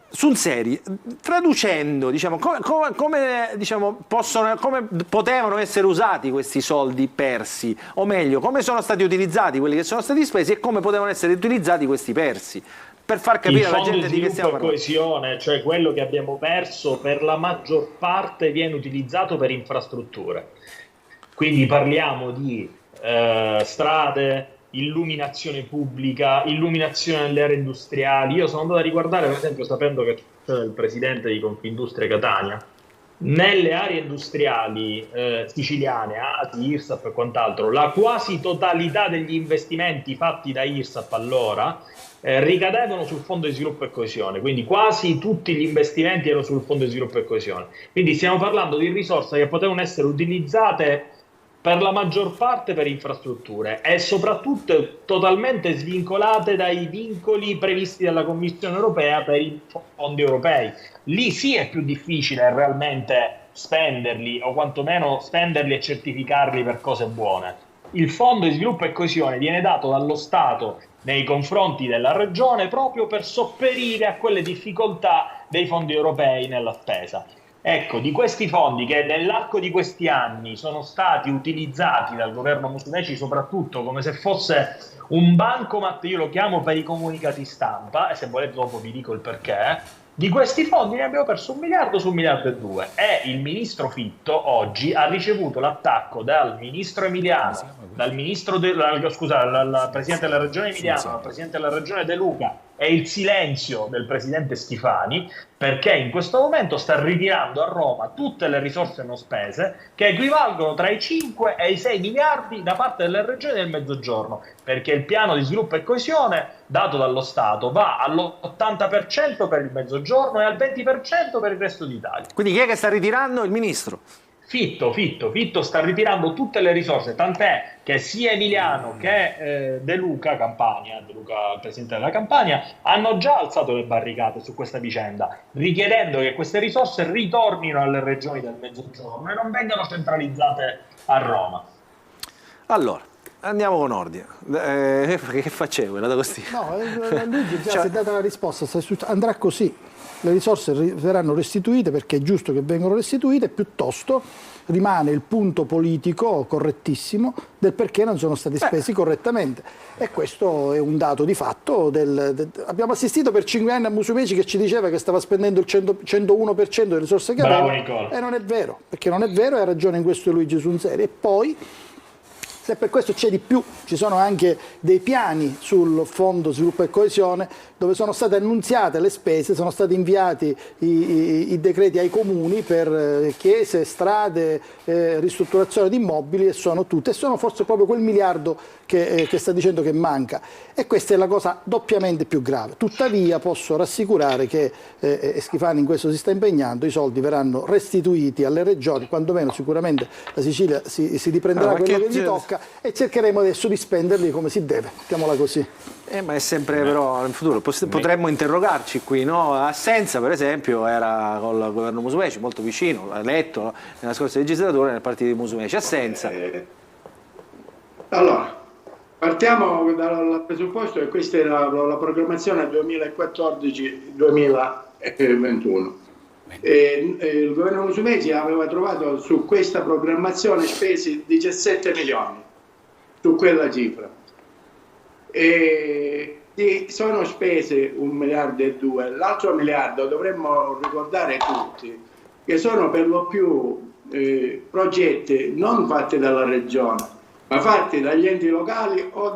Speaker 1: Sunzeri, traducendo, diciamo, come potevano essere usati questi soldi persi, o meglio, come sono stati utilizzati quelli che sono stati spesi e come potevano essere utilizzati questi persi, per far capire alla gente di che stiamo parlando.
Speaker 6: Il fondo di sviluppo e coesione, cioè quello che abbiamo perso, per la maggior parte viene utilizzato per infrastrutture. Quindi parliamo di strade, illuminazione pubblica, illuminazione nelle aree industriali. Io sono andato a riguardare, per esempio, sapendo che c'è il presidente di Confindustria Catania, nelle aree industriali siciliane, ASI, IRSAP e quant'altro, la quasi totalità degli investimenti fatti da IRSAP allora ricadevano sul Fondo di Sviluppo e Coesione, quindi quasi tutti gli investimenti erano sul Fondo di Sviluppo e Coesione. Quindi stiamo parlando di risorse che potevano essere utilizzate per la maggior parte per infrastrutture e soprattutto totalmente svincolate dai vincoli previsti dalla Commissione europea per i fondi europei. Lì sì è più difficile realmente spenderli, o quantomeno spenderli e certificarli per cose buone. Il Fondo di Sviluppo e Coesione viene dato dallo Stato nei confronti della Regione proprio per sopperire a quelle difficoltà dei fondi europei nella spesa. Ecco, di questi fondi che nell'arco di questi anni sono stati utilizzati dal governo Musumeci soprattutto come se fosse un bancomat, io lo chiamo per i comunicati stampa, e se volete dopo vi dico il perché, di questi fondi ne abbiamo perso 1 miliardo su 1,2 miliardi, e il ministro Fitto oggi ha ricevuto l'attacco dal ministro Emiliano, dal presidente della regione Emiliano, dal presidente della regione De Luca, e il silenzio del presidente Schifani, perché in questo momento sta ritirando a Roma tutte le risorse non spese che equivalgono tra i 5 e i 6 miliardi da parte delle regioni del Mezzogiorno, perché il piano di sviluppo e coesione dato dallo Stato va all'80% per il Mezzogiorno e al 20% per il resto d'Italia.
Speaker 1: Quindi chi è che sta ritirando? Il ministro?
Speaker 6: Fitto sta ritirando tutte le risorse, tant'è che sia Emiliano che De Luca, il presidente della Campania, hanno già alzato le barricate su questa vicenda, richiedendo che queste risorse ritornino alle regioni del Mezzogiorno e non vengano centralizzate a Roma.
Speaker 1: Allora, andiamo con ordine. Che facevo?
Speaker 2: No, Luigi già si è data la risposta, andrà così. Le risorse verranno restituite perché è giusto che vengano restituite, piuttosto rimane il punto politico correttissimo del perché non sono stati spesi correttamente, e questo è un dato di fatto. Abbiamo assistito per 5 anni a Musumeci che ci diceva che stava spendendo il 101% delle risorse che aveva, e non è vero, perché non è vero, e ha ragione in questo Luigi Sunseri. E poi, se per questo c'è di più, ci sono anche dei piani sul Fondo Sviluppo e Coesione dove sono state annunziate le spese, sono stati inviati i decreti ai comuni per chiese, strade, ristrutturazione di immobili, e sono forse proprio quel miliardo che sta dicendo che manca, e questa è la cosa doppiamente più grave. Tuttavia posso rassicurare che Schifani in questo si sta impegnando, i soldi verranno restituiti alle regioni, quantomeno sicuramente la Sicilia si riprenderà quello che gli tocca, e cercheremo adesso di spenderli come si deve, mettiamola così.
Speaker 1: Ma è sempre però in futuro, potremmo interrogarci qui, no? Assenza per esempio era con il governo Musumeci molto vicino, l'ha eletto nella scorsa legislatura nel partito di Musumeci. Assenza.
Speaker 5: Allora, partiamo dal presupposto che questa era la programmazione 2014-2021. Il governo Musumeci aveva trovato su questa programmazione spesi 17 milioni, su quella cifra. E sono spese 1,2 miliardi. L'altro miliardo dovremmo ricordare tutti che sono per lo più progetti non fatti dalla regione, ma fatti dagli enti locali o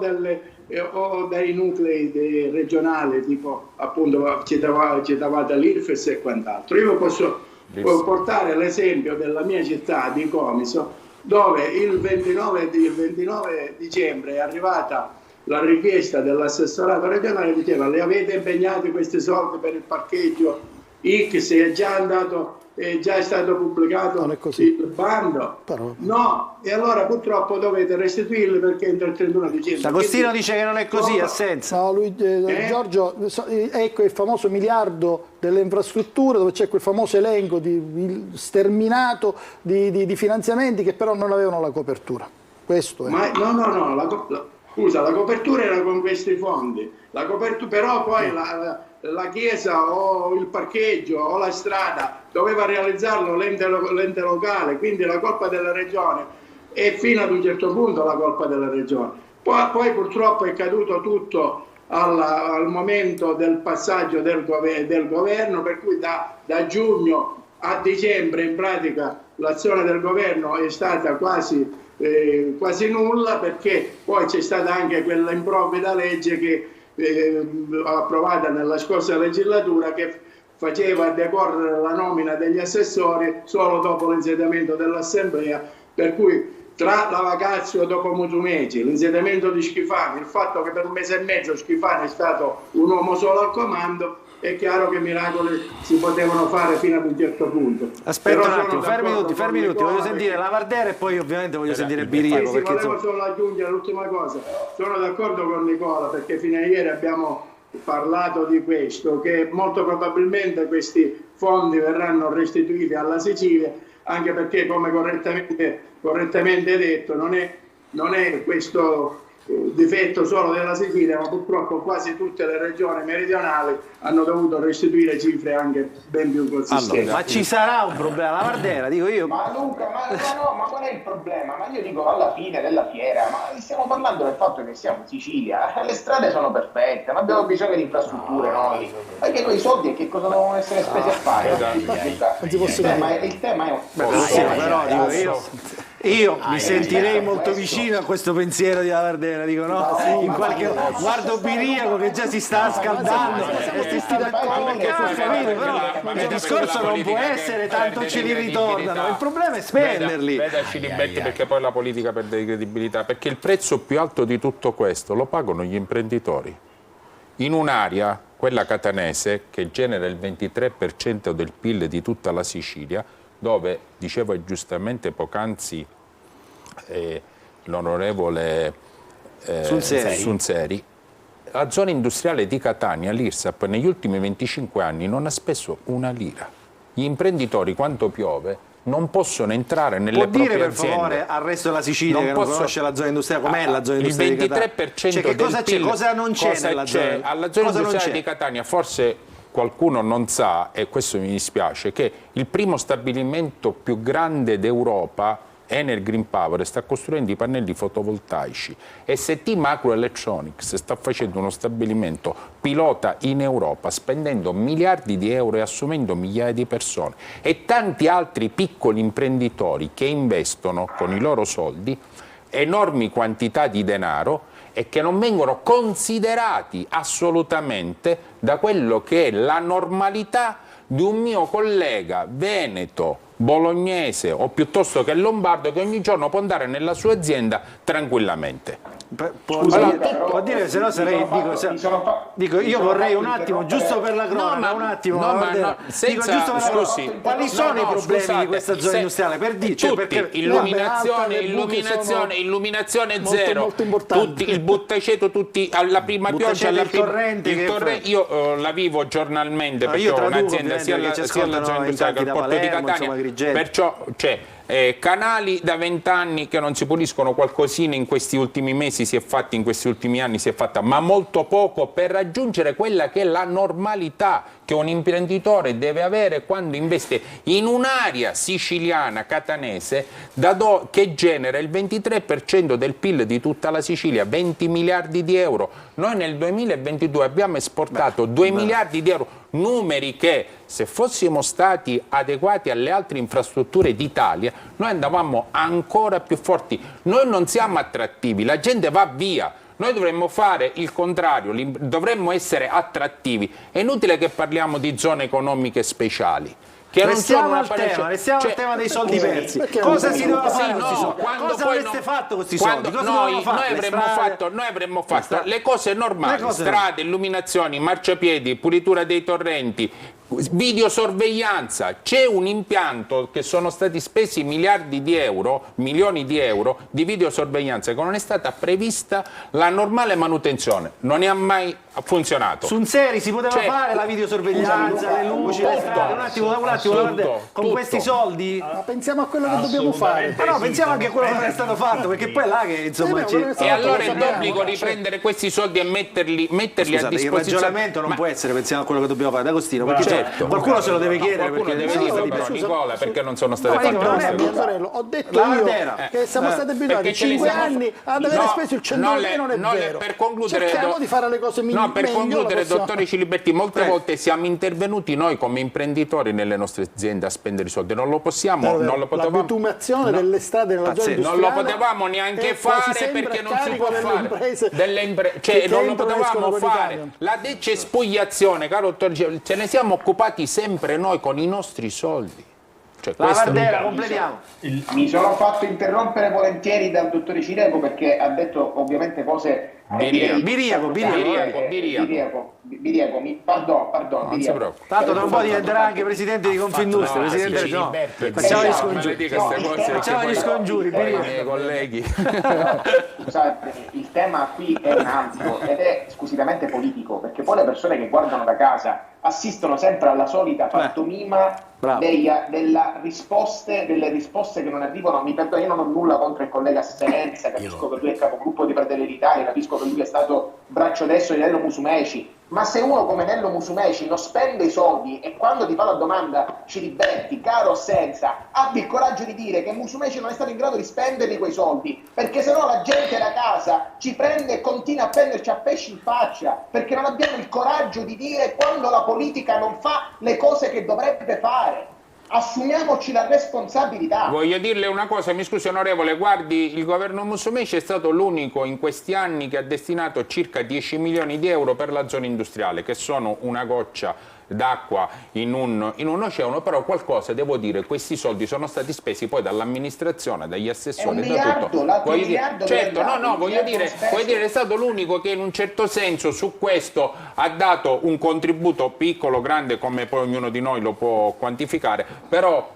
Speaker 5: dai nuclei regionali, tipo appunto citavate l'IRFES e quant'altro. Io posso portare l'esempio della mia città di Comiso, dove il 29 dicembre è arrivata la richiesta dell'assessorato regionale, diceva: le avete impegnati questi soldi per il parcheggio X, è già andato, è già stato pubblicato il bando? Però... No, e allora purtroppo dovete restituirli perché entro il 31 dicembre.
Speaker 1: Agostino dice che non è così, Assenza.
Speaker 2: No, Giorgio, ecco il famoso miliardo delle infrastrutture, dove c'è quel famoso elenco sterminato di finanziamenti che però non avevano la copertura. Questo è.
Speaker 5: Ma no, scusa, la copertura era con questi fondi, però poi la chiesa o il parcheggio o la strada doveva realizzarlo l'ente locale, quindi la colpa della regione, e fino ad un certo punto la colpa della regione. Poi purtroppo è caduto tutto al momento del passaggio del governo, per cui da giugno a dicembre in pratica l'azione del governo è stata quasi nulla, perché poi c'è stata anche quella improvvida legge che approvata nella scorsa legislatura che faceva decorrere la nomina degli assessori solo dopo l'insediamento dell'assemblea, per cui tra la vacazio dopo Musumeci, l'insediamento di Schifani, il fatto che per un mese e mezzo Schifani è stato un uomo solo al comando, è chiaro che miracoli si potevano fare fino ad un certo punto.
Speaker 1: Aspetta un attimo, fermi minuti, voglio sentire Lavardera e poi ovviamente voglio sentire Biriaco.
Speaker 5: Sì, volevo solo aggiungere l'ultima cosa. Sono d'accordo con Nicola, perché fino a ieri abbiamo parlato di questo, che molto probabilmente questi fondi verranno restituiti alla Sicilia, anche perché, come correttamente detto, non è questo difetto solo della Sicilia, ma purtroppo quasi tutte le regioni meridionali hanno dovuto restituire cifre anche ben più consistenti.
Speaker 1: Allora, ma ci sarà un problema, Lavardera, dico io.
Speaker 7: Ma Luca, ma qual è il problema? Ma io dico, alla fine della fiera, ma stiamo parlando del fatto che siamo in Sicilia, le strade sono perfette, ma abbiamo bisogno di infrastrutture noi, perché quei soldi che cosa devono essere spesi a fare? Il tema è
Speaker 1: io mi sentirei molto vicino a questo pensiero di Lavardera, dico no? In qualche guardo Biriaco che già si sta scaldando e si sta però il discorso non può essere tanto ce li ritornano, il problema è spenderli.
Speaker 3: Veda Cilibetti, perché poi la politica perde di credibilità, perché il prezzo più alto di tutto questo lo pagano gli imprenditori. In un'area, quella catanese, che genera il 23% del PIL di tutta la Sicilia, dove, diceva giustamente poc'anzi l'onorevole Sunseri, la zona industriale di Catania, l'IRSAP, negli ultimi 25 anni non ha speso una lira. Gli imprenditori, quando piove, non possono entrare nelle proprie aziende.
Speaker 1: Può dire per favore al resto della Sicilia che non conosce la zona industriale, com'è la zona industriale di Catania?
Speaker 3: Il 23%
Speaker 1: che cosa
Speaker 3: del PIL,
Speaker 1: cosa non c'è nella zona?
Speaker 3: Alla zona industriale di Catania forse qualcuno non sa, e questo mi dispiace, che il primo stabilimento più grande d'Europa, Enel Green Power, sta costruendo i pannelli fotovoltaici, e ST Microelectronics sta facendo uno stabilimento pilota in Europa, spendendo miliardi di euro e assumendo migliaia di persone, e tanti altri piccoli imprenditori che investono con i loro soldi enormi quantità di denaro e che non vengono considerati assolutamente da quello che è la normalità di un mio collega veneto, bolognese o piuttosto che lombardo, che ogni giorno può andare nella sua azienda tranquillamente.
Speaker 1: Può dire, se no sarei, dico io vorrei un attimo, giusto per la cronaca, un attimo, quali sono i problemi di questa zona industriale? Per dire, perché
Speaker 3: illuminazione zero, tutti, il buttaceto, tutti alla prima pioggia, alla torrente, io la vivo giornalmente perché ho un'azienda sia la zona industriale che il porto di Catania, perciò canali da 20 anni che non si puliscono, qualcosina in questi ultimi mesi si è fatta, in questi ultimi anni si è fatta, ma molto poco per raggiungere quella che è la normalità che un imprenditore deve avere quando investe in un'area siciliana, catanese, che genera il 23% del PIL di tutta la Sicilia, 20 miliardi di euro. Noi nel 2022 abbiamo esportato 2 miliardi di euro, numeri che, se fossimo stati adeguati alle altre infrastrutture d'Italia, noi andavamo ancora più forti. Noi non siamo attrattivi, la gente va via. Noi dovremmo fare il contrario, dovremmo essere attrattivi. È inutile che parliamo di zone economiche speciali. Che
Speaker 1: restiamo al tema dei soldi persi. Cosa si doveva fare con questi soldi? Cosa avreste fatto con questi soldi?
Speaker 3: Noi avremmo fatto le cose normali, strade, illuminazioni, marciapiedi, pulitura dei torrenti, videosorveglianza. C'è un impianto che sono stati spesi milioni di euro di videosorveglianza, che non è stata prevista la normale manutenzione, non ne ha mai funzionato.
Speaker 1: Sunseri, si poteva fare la videosorveglianza, le luci, le strade, un attimo, con questi soldi?
Speaker 2: Ma pensiamo a quello che dobbiamo fare.
Speaker 1: Ma no, pensiamo anche a quello che non è stato fatto, perché poi è là che insomma
Speaker 3: e allora è d'obbligo riprendere questi soldi e metterli a disposizione.
Speaker 1: Il ragionamento non può essere pensiamo a quello che dobbiamo fare, D'Agostino, perché
Speaker 3: certo.
Speaker 1: Qualcuno se lo deve chiedere.
Speaker 3: Qualcuno deve dirlo, però, Nicola, perché non sono state
Speaker 2: No,
Speaker 3: fatte queste cose?
Speaker 2: ho detto io che siamo stati abituati 5 anni ad avere speso il 100 non è vero.
Speaker 3: Per concludere,
Speaker 2: cerchiamo di fare le cose
Speaker 3: No, per concludere, dottore Ciliberti, molte volte siamo intervenuti noi come imprenditori nelle nostre aziende a spendere i soldi, non lo possiamo, non lo potevamo.
Speaker 2: La bitumazione delle strade nella zona industriale
Speaker 3: non lo potevamo neanche fare perché non si può fare. Cioè, non lo potevamo fare. La decespugliazione, caro dottore, ce ne siamo occupati sempre noi con i nostri soldi. Cioè,
Speaker 1: la Vardera, completiamo.
Speaker 7: Mi sono fatto interrompere volentieri dal dottore Cireco perché ha detto ovviamente cose...
Speaker 1: Biriaco.
Speaker 7: Pardon.
Speaker 1: Tanto tra un po' diventerà anche presidente di Confindustria, presidente facciamo gli scongiuri.
Speaker 3: Colleghi.
Speaker 7: Scusate, il tema qui è un altro ed è squisitamente politico, perché poi le persone che guardano da casa assistono sempre alla solita pantomima delle risposte che non arrivano. Mi perdono, io non ho nulla contro il collega Senza, capisco che lui è capogruppo di Fratelli d'Italia, capisco che lui è stato braccio destro di Nello Musumeci, ma se uno come Nello Musumeci non spende i soldi e quando ti fa la domanda Ciliberti, caro Senza, abbi il coraggio di dire che Musumeci non è stato in grado di spenderli quei soldi, perché sennò la gente da casa ci prende e continua a prenderci a pesci in faccia, perché non abbiamo il coraggio di dire quando la politica non fa le cose che dovrebbe fare. Assumiamoci la responsabilità.
Speaker 3: Voglio dirle una cosa, mi scusi onorevole, guardi, il governo Musumeci è stato l'unico in questi anni che ha destinato circa 10 milioni di euro per la zona industriale, che sono una goccia d'acqua in un oceano, però qualcosa, devo dire, questi soldi sono stati spesi poi dall'amministrazione, dagli assessori, da tutto. Voglio dire, è stato l'unico che in un certo senso su questo ha dato un contributo piccolo, grande, come poi ognuno di noi lo può quantificare, però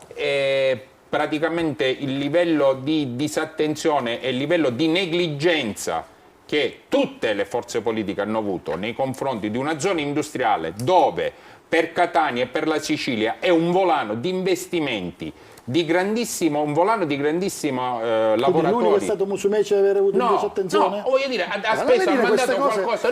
Speaker 3: praticamente il livello di disattenzione e il livello di negligenza che tutte le forze politiche hanno avuto nei confronti di una zona industriale dove per Catania e per la Sicilia è un volano di investimenti di grandissimo, un volano di grandissimo lavoratori.
Speaker 2: L'unico è stato Musumeci ad avere avuto invece attenzione?
Speaker 3: No, voglio dire, ha speso, ha mandato qualcosa,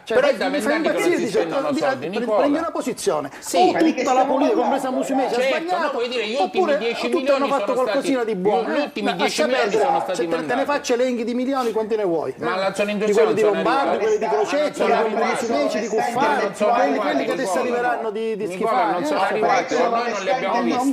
Speaker 3: però è da 20 anni che non si spendono soldi, Nicola.
Speaker 2: Prendi una posizione,
Speaker 3: sì,
Speaker 2: tutta la politica, compresa Musumeci, ha sbagliato,
Speaker 3: voglio dire, gli ultimi 10 milioni
Speaker 2: hanno fatto qualcosina di buono.
Speaker 3: Gli ultimi 10 milioni sono stati mandati.
Speaker 2: Te ne faccio elenchi di milioni, quanti ne vuoi?
Speaker 3: Ma la zona
Speaker 2: quelli
Speaker 3: industriale
Speaker 2: di Lombardi, quelli di Crocetta, quelli di Musumeci, di Cuffaro, quelli che adesso arriveranno di Schifani.
Speaker 3: Non sono arrivati, noi non li abbiamo visti.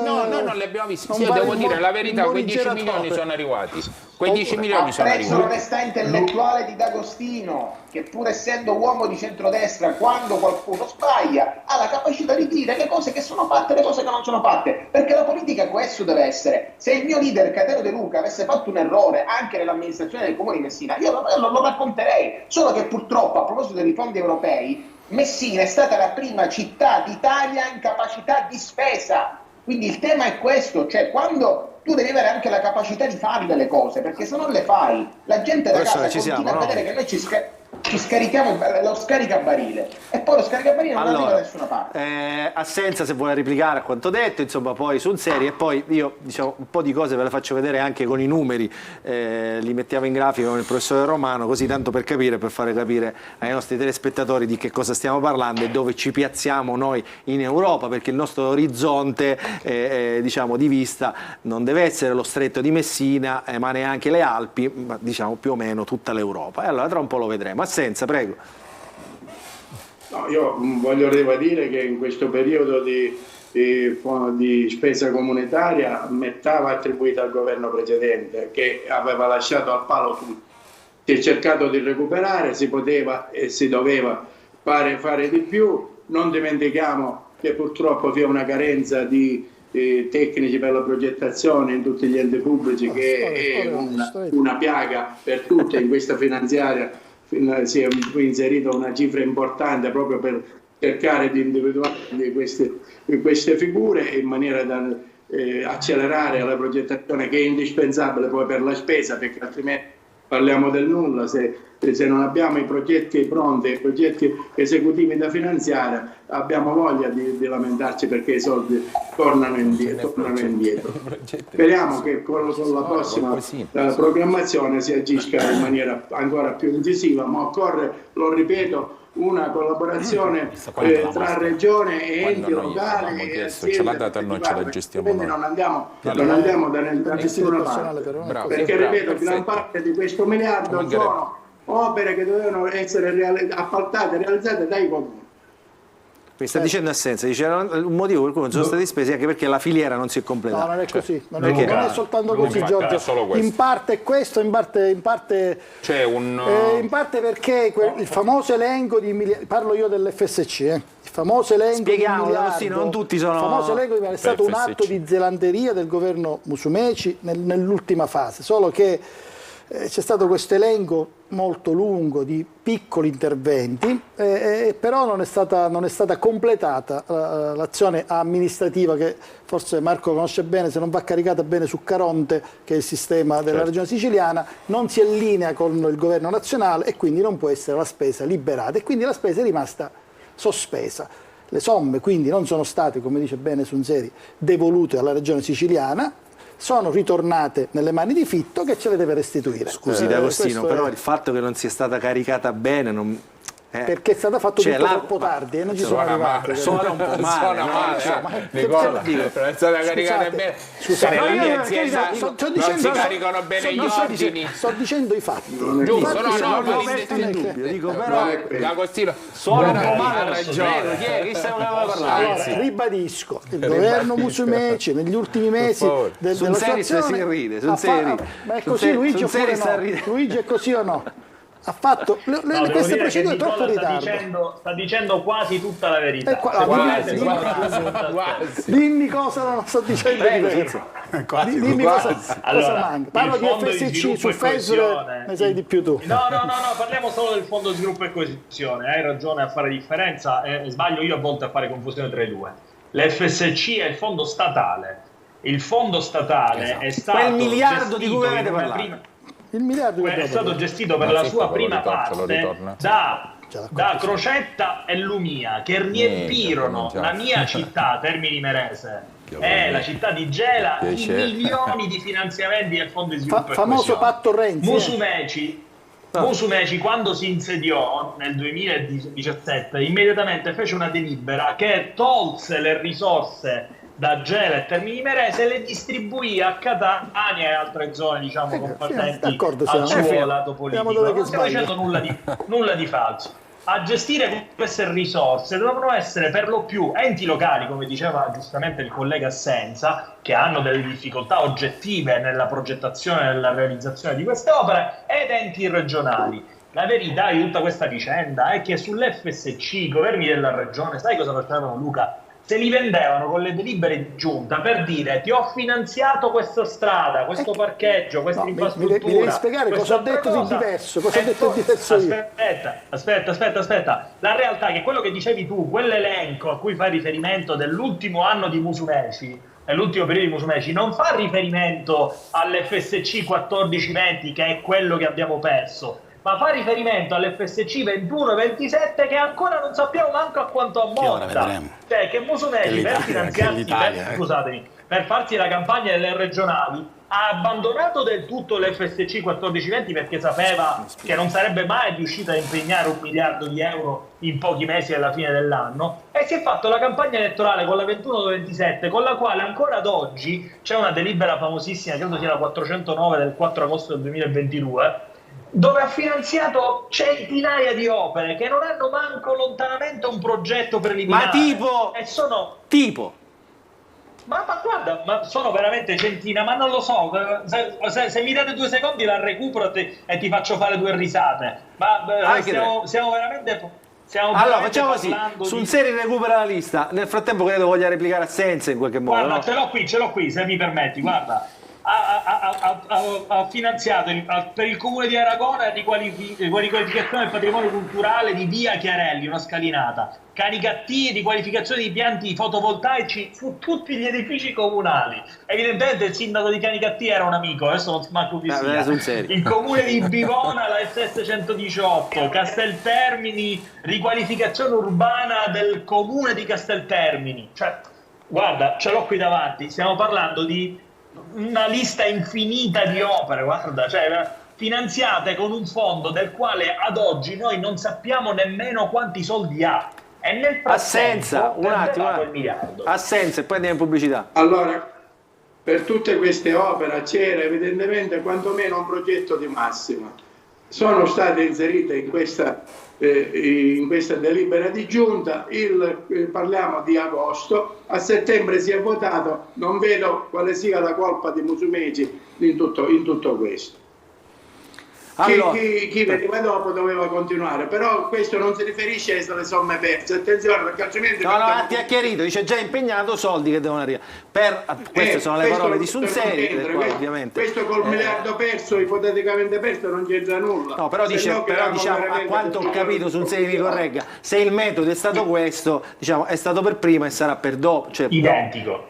Speaker 3: No, noi non li abbiamo visti. Io devo dire la verità, quei 10 milioni sono arrivati. Quei 10 milioni sono arrivati.
Speaker 7: L'onestà intellettuale di D'Agostino, che pur essendo uomo di centrodestra, quando qualcuno sbaglia, ha la capacità di dire le cose che sono fatte e le cose che non sono fatte. Perché la politica questo deve essere. Se il mio leader Catero De Luca avesse fatto un errore anche nell'amministrazione del Comune di Messina, io lo racconterei. Solo che purtroppo, a proposito dei fondi europei, Messina è stata la prima città d'Italia in capacità di spesa. Quindi il tema è questo, cioè quando tu devi avere anche la capacità di fare delle cose, perché se non le fai, la gente da casa continua a vedere che noi ci scarichiamo lo scaricabarile e poi lo scaricabarile non arriva da nessuna parte.
Speaker 1: Assenza, se vuole replicare a quanto detto, insomma, poi sul serio, e poi io diciamo un po' di cose ve le faccio vedere anche con i numeri, li mettiamo in grafico con il professore Romano, così tanto per capire, per fare capire ai nostri telespettatori di che cosa stiamo parlando e dove ci piazziamo noi in Europa, perché il nostro orizzonte diciamo di vista non deve essere lo stretto di Messina, ma neanche le Alpi, ma diciamo più o meno tutta l'Europa. E allora tra un po' lo vedremo. Assenza, prego.
Speaker 5: No, io voglio ribadire che in questo periodo di spesa comunitaria metà va attribuita al governo precedente, che aveva lasciato al palo tutto. Si è cercato di recuperare, si poteva e si doveva fare di più. Non dimentichiamo che purtroppo vi è una carenza di tecnici per la progettazione in tutti gli enti pubblici, che è una piaga per tutte. In questa finanziaria si è inserita una cifra importante proprio per cercare di individuare queste figure in maniera da accelerare la progettazione, che è indispensabile poi per la spesa, perché altrimenti parliamo del nulla se non abbiamo i progetti pronti, i progetti esecutivi da finanziare. Abbiamo voglia di lamentarci perché i soldi tornano indietro. Speriamo che con la prossima programmazione si agisca in maniera ancora più incisiva, ma occorre, lo ripeto, una collaborazione tra regione e enti locali e aziende.
Speaker 3: Ce l'ha data a noi, ce la gestiamo noi.
Speaker 5: Non andiamo da nessuna parte, perché ripeto, gran parte di questo miliardo sono opere che dovevano essere appaltate e realizzate dai comuni.
Speaker 1: Mi sta dicendo Assenza, dice un motivo per cui non sono stati spesi anche perché la filiera non si è completata.
Speaker 2: No, non è così, non è soltanto così, Giorgio. In parte è questo, in parte
Speaker 3: c'è un
Speaker 2: in parte perché il famoso elenco di miliardi, parlo io dell'FSC, il famoso elenco di miliardi,
Speaker 1: non tutti sono.
Speaker 2: Il famoso elenco di miliardi è stato un atto di zelanteria del governo Musumeci nell'ultima fase, solo che c'è stato questo elenco molto lungo di piccoli interventi, però non è stata completata l'azione amministrativa che forse Marco conosce bene, se non va caricata bene su Caronte, che è il sistema della regione siciliana, non si allinea con il governo nazionale e quindi non può essere la spesa liberata e quindi la spesa è rimasta sospesa. Le somme quindi non sono state, come dice bene Sunseri, devolute alla regione siciliana, sono ritornate nelle mani di Fitto che ce le deve restituire.
Speaker 1: Scusi D'Agostino, però il fatto che non sia stata caricata bene non...
Speaker 2: perché è stata fatto tutto troppo tardi e non ci sono arrivati.
Speaker 1: Suona un po' male,
Speaker 3: Nicola, è stata caricata bene.
Speaker 2: Scusate,
Speaker 3: non si caricano bene gli ordini.
Speaker 2: Sto dicendo i fatti.
Speaker 3: Giusto,
Speaker 1: dico però
Speaker 3: D'Agostino
Speaker 1: suona un po' male, ha ragione. Chi se ne voleva parlare?
Speaker 2: Allora, ribadisco, il governo Musumeci negli ultimi mesi della situazione
Speaker 1: si ride,
Speaker 2: ma è così Luigi oppure no? Luigi è così o no? Ha fatto queste procedure troppo ritardo.
Speaker 6: Sta dicendo quasi tutta la verità.
Speaker 2: Dimmi cosa non sto dicendo diverso. Dimmi cosa manca. Parlo di FSC, su FESR ne sai di più tu.
Speaker 6: No, parliamo solo del fondo di sviluppo e coesione. Hai ragione a fare differenza, sbaglio io a volte a fare confusione tra i due. L'FSC è il fondo statale. Il fondo statale è stato
Speaker 1: quel miliardo di cui avete parlato.
Speaker 2: Il miliardo
Speaker 6: è stato gestito per la sua prima parte da Crocetta e Lumia, che riempirono la mia città, Termini Imerese, e la città di Gela, di milioni di finanziamenti del fondo di sviluppo e
Speaker 2: famoso patto Renzi.
Speaker 6: Musumeci quando si insediò nel 2017 immediatamente fece una delibera che tolse le risorse da Gela e Termini Imerese e le distribuì a Catania e altre zone, diciamo, compatenti al suo lato politico. Non stiamo dicendo nulla di falso. A gestire queste risorse devono essere per lo più enti locali, come diceva giustamente il collega Assenza, che hanno delle difficoltà oggettive nella progettazione e nella realizzazione di queste opere, ed enti regionali. La verità di tutta questa vicenda è che sull'FSC i governi della regione, sai cosa facevano, Luca? Se li vendevano con le delibere di giunta per dire ti ho finanziato questa strada, questo parcheggio, questa infrastruttura.
Speaker 2: Mi devi spiegare cosa ho detto di diverso, cosa ho detto di diverso io.
Speaker 6: Aspetta. La realtà è che quello che dicevi tu, quell'elenco a cui fai riferimento dell'ultimo anno di Musumeci, nell'ultimo periodo di Musumeci, non fa riferimento all'FSC 14-20 che è quello che abbiamo perso, ma fa riferimento all'FSC 21-27 che ancora non sappiamo manco a quanto ammonta. Cioè che Musumeci per finanziarsi, per farsi la campagna delle regionali ha abbandonato del tutto l'FSC 14-20 perché sapeva che non sarebbe mai riuscito a impegnare 1 miliardo di euro in pochi mesi alla fine dell'anno e si è fatto la campagna elettorale con la 21-27 con la quale ancora ad oggi c'è una delibera famosissima, credo sia la 409 del 4 agosto del 2022, dove ha finanziato centinaia di opere che non hanno manco lontanamente un progetto preliminare.
Speaker 1: Ma tipo?
Speaker 6: E sono...
Speaker 1: Tipo?
Speaker 6: Ma guarda, ma sono veramente centinaia, ma non lo so, se mi date 2 secondi la recupero e ti faccio fare 2 risate. Ma stiamo veramente...
Speaker 1: Allora facciamo così, Sunseri recupera la lista, nel frattempo credo voglia replicare Assenza in qualche modo.
Speaker 6: Guarda,
Speaker 1: no?
Speaker 6: ce l'ho qui, se mi permetti, guarda. Ha finanziato per il comune di Aragona riqualificazione del patrimonio culturale di via Chiarelli, una scalinata, Canicattì, riqualificazione di impianti fotovoltaici su tutti gli edifici comunali. Evidentemente il sindaco di Canicattì era un amico, adesso non manco chi sia. Il comune di Bivona, la SS 118, Casteltermini, riqualificazione urbana del comune di Casteltermini. Cioè, guarda, ce l'ho qui davanti, stiamo parlando di una lista infinita di opere, guarda, cioè finanziate con un fondo del quale ad oggi noi non sappiamo nemmeno quanti soldi ha. E nel
Speaker 1: assenza, un attimo, assenza e poi andiamo in pubblicità.
Speaker 5: Allora, per tutte queste opere c'era evidentemente quantomeno un progetto di massima. Sono state inserite in questa delibera di giunta, parliamo di agosto, a settembre si è votato, non vedo quale sia la colpa di Musumeci in tutto questo. Allora, chi veniva dopo doveva continuare, però questo non si riferisce alle somme perse, attenzione, perché altrimenti...
Speaker 1: No, ti ha chiarito, dice già impegnato soldi che devono arrivare. Queste sono le parole di Sunzeri, ovviamente.
Speaker 5: Questo col miliardo perso, ipoteticamente perso, non c'entra nulla.
Speaker 1: No, però diciamo, a quanto ho capito, Sunzeri mi corregga, se il metodo è stato questo, diciamo, è stato per prima e sarà per dopo. Cioè,
Speaker 6: identico.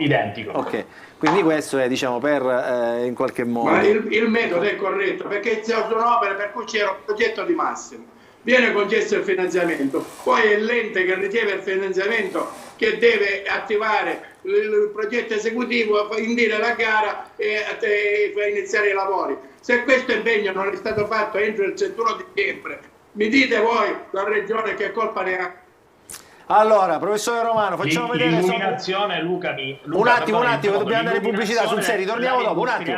Speaker 1: Ok. Quindi questo è, diciamo, per in qualche modo...
Speaker 5: Ma il metodo è corretto, perché sono opere per cui c'era un progetto di massimo. Viene concesso il finanziamento, poi è l'ente che riceve il finanziamento che deve attivare il progetto esecutivo, indire la gara e iniziare i lavori. Se questo impegno non è stato fatto entro il 31 dicembre, mi dite voi, la Regione, che colpa ne ha?
Speaker 1: Allora, professore Romano, facciamo vedere...
Speaker 6: L'illuminazione, Luca,
Speaker 1: un attimo, dobbiamo andare in pubblicità, sul serio, torniamo dopo, un attimo.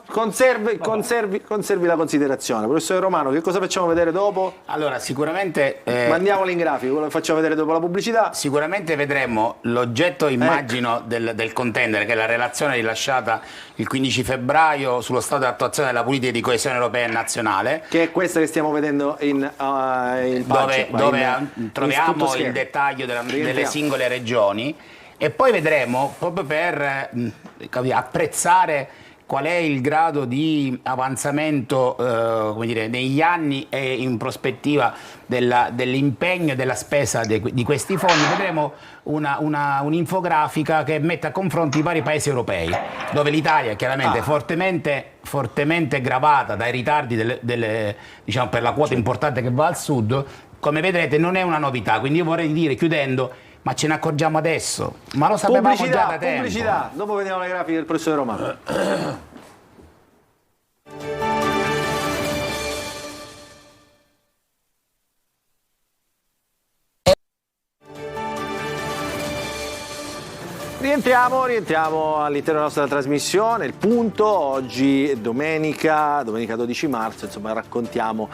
Speaker 1: Conservi la considerazione. Professore Romano, che cosa facciamo vedere dopo?
Speaker 4: Allora, sicuramente...
Speaker 1: mandiamolo in grafico, quello che facciamo vedere dopo la pubblicità.
Speaker 4: Sicuramente vedremo l'oggetto, immagino, del contendere, che è la relazione rilasciata il 15 febbraio sullo stato di attuazione della politica di coesione europea e nazionale.
Speaker 1: Che è questa che stiamo vedendo in
Speaker 4: dove troviamo il dettaglio delle singole regioni, e poi vedremo, proprio per apprezzare qual è il grado di avanzamento come dire, negli anni e in prospettiva dell'impegno e della spesa di questi fondi. Vedremo un'infografica che mette a confronto i vari paesi europei, dove l'Italia è chiaramente fortemente gravata dai ritardi diciamo, per la quota importante che va al sud. Come vedrete non è una novità, quindi io vorrei dire, chiudendo, ma ce ne accorgiamo adesso, ma lo sapevamo già da tempo.
Speaker 1: Pubblicità, dopo vediamo le grafiche del professore Romano. Rientriamo all'interno della nostra trasmissione. Il punto, oggi domenica 12 marzo, insomma, raccontiamo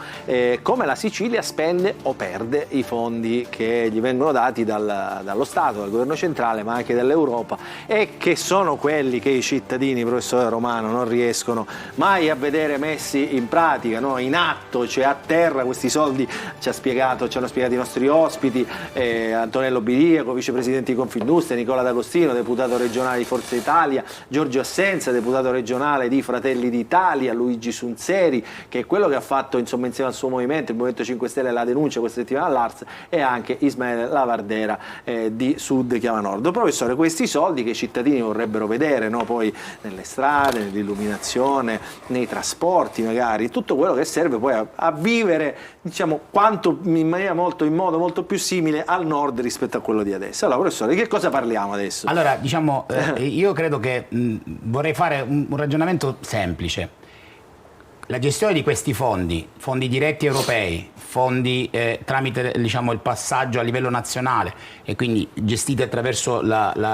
Speaker 1: come la Sicilia spende o perde i fondi che gli vengono dati dallo Stato, dal governo centrale, ma anche dall'Europa, e che sono quelli che i cittadini, professore Romano, non riescono mai a vedere messi in pratica, no? In atto, cioè a terra. Questi soldi ci hanno spiegato i nostri ospiti, Antonello Biriaco, vicepresidente di Confindustria, Nicola D'Agostino, deputato regionale di Forza Italia, Giorgio Assenza, deputato regionale di Fratelli d'Italia, Luigi Sunzeri, che è quello che ha fatto, insomma, insieme al suo movimento, il Movimento 5 Stelle, la denuncia questa settimana all'Arts, e anche Ismaele Lavardera di Sud Chiama Nord. Professore, questi soldi che i cittadini vorrebbero vedere, no? Poi nelle strade, nell'illuminazione, nei trasporti magari, tutto quello che serve poi a vivere, diciamo, in modo molto più simile al nord rispetto a quello di adesso. Allora, professore, di che cosa parliamo adesso?
Speaker 4: Allora, diciamo, io credo che vorrei fare un ragionamento semplice. La gestione di questi fondi diretti europei, fondi tramite, diciamo, il passaggio a livello nazionale e quindi gestiti attraverso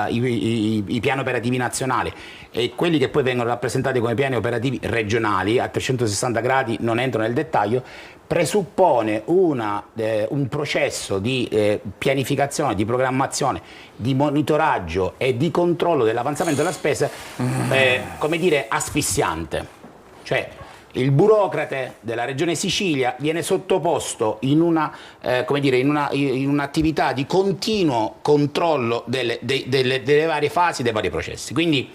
Speaker 4: i piani operativi nazionali, e quelli che poi vengono rappresentati come piani operativi regionali a 360 gradi, non entro nel dettaglio, presuppone un processo di pianificazione, di programmazione, di monitoraggio e di controllo dell'avanzamento della spesa, come dire, asfissiante. Cioè, il burocrate della Regione Sicilia viene sottoposto in un'attività di continuo controllo delle varie fasi, dei vari processi. Quindi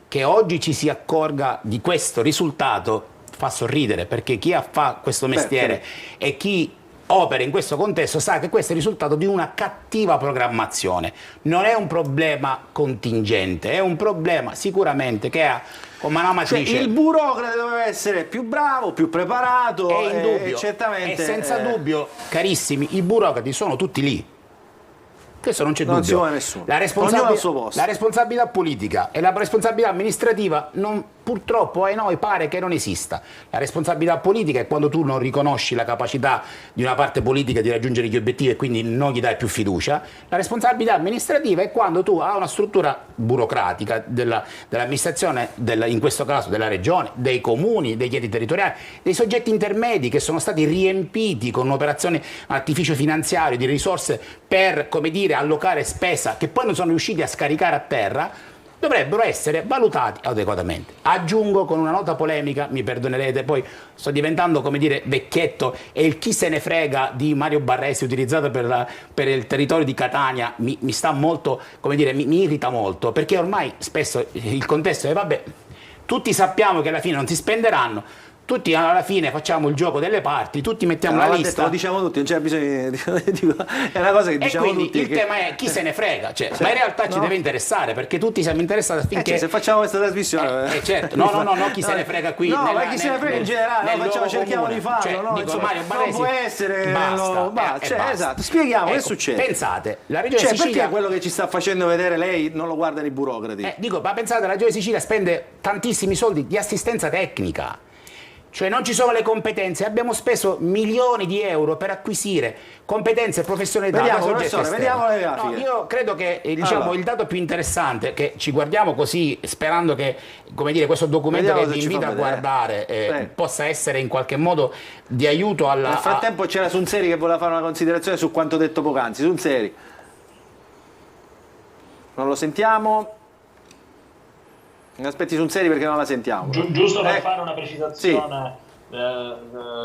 Speaker 4: che oggi ci si accorga di questo risultato fa sorridere, perché chi fa questo mestiere e chi opera in questo contesto sa che questo è il risultato di una cattiva programmazione. Non è un problema contingente, è un problema sicuramente che ha come una matrice.
Speaker 1: Cioè, il burocrate doveva essere più bravo, più preparato,
Speaker 4: è indubbio,
Speaker 1: certamente,
Speaker 4: e senza dubbio, carissimi, i burocrati sono tutti lì. Questo non c'è dubbio.
Speaker 1: Nessuno.
Speaker 4: La responsabilità politica e la responsabilità amministrativa non purtroppo ai noi pare che non esista. La responsabilità politica è quando tu non riconosci la capacità di una parte politica di raggiungere gli obiettivi e quindi non gli dai più fiducia. La responsabilità amministrativa è quando tu hai una struttura burocratica dell'amministrazione, in questo caso della regione, dei comuni, degli enti territoriali, dei soggetti intermedi che sono stati riempiti con un'operazione artificio finanziario di risorse per, come dire, allocare spesa che poi non sono riusciti a scaricare a terra, dovrebbero essere valutati adeguatamente. Aggiungo con una nota polemica, mi perdonerete, poi sto diventando, come dire, vecchietto, e il chi se ne frega di Mario Barresi utilizzato per il territorio di Catania mi sta molto, come dire, mi irrita molto, perché ormai spesso il contesto è vabbè, tutti sappiamo che alla fine non si spenderanno, tutti alla fine facciamo il gioco delle parti, tutti mettiamo la lista.
Speaker 1: Lo diciamo tutti, non c'è bisogno è una cosa che diciamo
Speaker 4: tutti. E quindi il
Speaker 1: che...
Speaker 4: tema è chi se ne frega, cioè, ma in realtà ci deve interessare, perché tutti siamo interessati affinché...
Speaker 1: Cioè, se facciamo questa trasmissione...
Speaker 4: certo, no, chi se ne frega qui...
Speaker 1: No, ma chi se ne frega in generale, cerchiamo di farlo,
Speaker 4: cioè,
Speaker 1: no?
Speaker 4: Dico, Mario Barresi,
Speaker 1: non può essere...
Speaker 4: Basta,
Speaker 1: basta. Esatto, spieghiamo che succede.
Speaker 4: Pensate, la Regione Sicilia...
Speaker 1: Perché quello che ci sta facendo vedere lei non lo guardano i burocrati?
Speaker 4: Ma pensate, la Regione Sicilia spende tantissimi soldi di assistenza tecnica. Cioè non ci sono le competenze, abbiamo speso milioni di euro per acquisire competenze e professionalità.
Speaker 1: Vediamo le grafiche.
Speaker 4: Io credo che il dato più interessante, che ci guardiamo così sperando che, come dire, questo documento che vi invito a guardare possa essere in qualche modo di aiuto alla...
Speaker 1: Nel frattempo c'era Sunseri che voleva fare una considerazione su quanto detto poc'anzi. Sunseri, non lo sentiamo. Aspetti Sunseri perché non la sentiamo.
Speaker 6: Giusto per fare una precisazione, sì.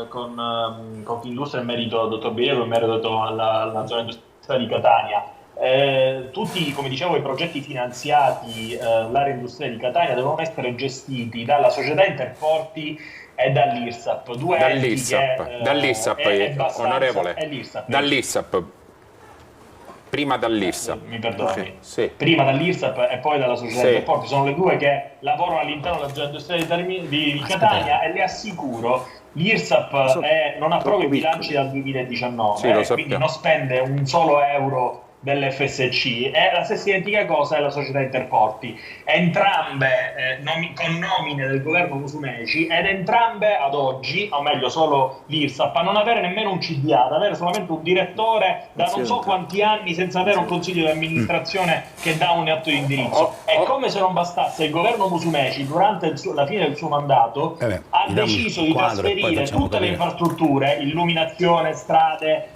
Speaker 6: Con Confindustria in merito al dottor Biego, in merito alla zona industriale di Catania. Tutti, come dicevo, i progetti finanziati l'area industriale di Catania devono essere gestiti dalla società Interporti e dall'IRSAP.
Speaker 3: Dall'IRSAP, onorevole. Dall'IRSAP. Prima dall'IRSAP.
Speaker 6: Mi perdoni. Okay.
Speaker 3: Sì.
Speaker 6: Prima dall'IRSAP e poi dalla società Interporti. Sono le due che lavorano all'interno della zona industriale di Catania e le assicuro, l'IRSAP non ha proprio i bilanci dal 2019, quindi non spende un solo euro dell'FSC, e la stessa identica cosa è la società Interporti, entrambe con nomine del governo Musumeci, ed entrambe ad oggi, o meglio solo l'IRSAP, a non avere nemmeno un CDA, ad avere solamente un direttore da non so quanti anni senza avere un consiglio di amministrazione che dà un atto di indirizzo. E come se non bastasse, il governo Musumeci durante la fine del suo mandato ha deciso di trasferire tutte le infrastrutture, illuminazione, strade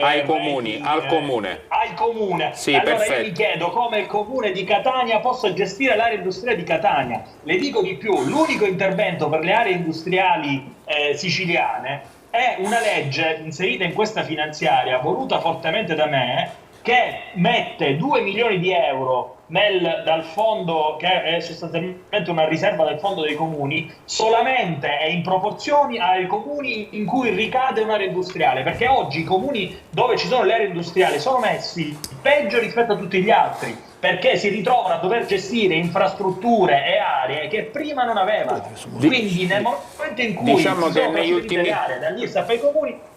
Speaker 3: ai comuni, al comune.
Speaker 6: Sì, allora perfetto. Io mi chiedo come il comune di Catania possa gestire l'area industriale di Catania. Le dico di più, l'unico intervento per le aree industriali siciliane è una legge inserita in questa finanziaria, voluta fortemente da me, che mette 2 milioni di euro dal fondo, che è sostanzialmente una riserva del fondo dei comuni, solamente e in proporzioni ai comuni in cui ricade un'area industriale, perché oggi i comuni dove ci sono le aree industriali sono messi peggio rispetto a tutti gli altri, perché si ritrovano a dover gestire infrastrutture e aree che prima non avevano. Quindi nel momento in cui
Speaker 3: diciamo che negli ultimi
Speaker 6: aree dagli IRSAP ai comuni,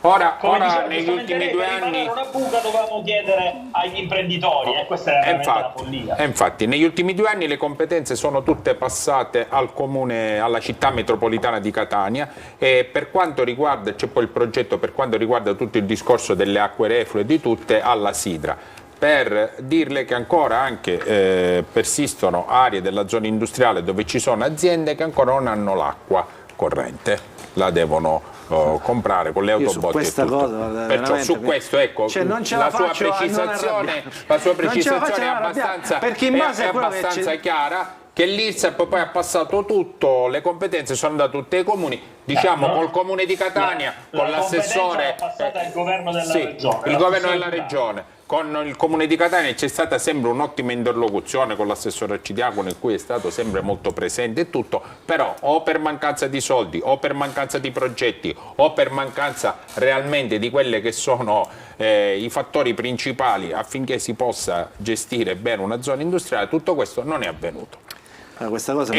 Speaker 3: Ora negli ultimi 2 anni
Speaker 6: una buca dovevamo chiedere agli imprenditori, e questa è veramente una follia.
Speaker 3: Infatti negli ultimi 2 anni le competenze sono tutte passate al comune, alla città metropolitana di Catania, e per quanto riguarda, c'è poi il progetto per quanto riguarda tutto il discorso delle acque reflue e di tutte, alla Sidra, per dirle che ancora anche persistono aree della zona industriale dove ci sono aziende che ancora non hanno l'acqua corrente, la devono comprare con le autobotti e tutto. Perciò su questo, ecco,
Speaker 1: cioè,
Speaker 3: la sua precisazione è abbastanza,
Speaker 1: perché in base
Speaker 3: è abbastanza chiara, che l'IRSAP poi ha passato tutto, le competenze sono andate tutte ai comuni, diciamo col comune di Catania, con l'assessore,
Speaker 6: il governo della regione.
Speaker 3: Il governo della regione. Con il comune di Catania c'è stata sempre un'ottima interlocuzione con l'assessore Arcidiacono, in cui è stato sempre molto presente e tutto, però o per mancanza di soldi, o per mancanza di progetti, o per mancanza realmente di quelle che sono i fattori principali affinché si possa gestire bene una zona industriale, tutto questo non è avvenuto.
Speaker 1: Questa cosa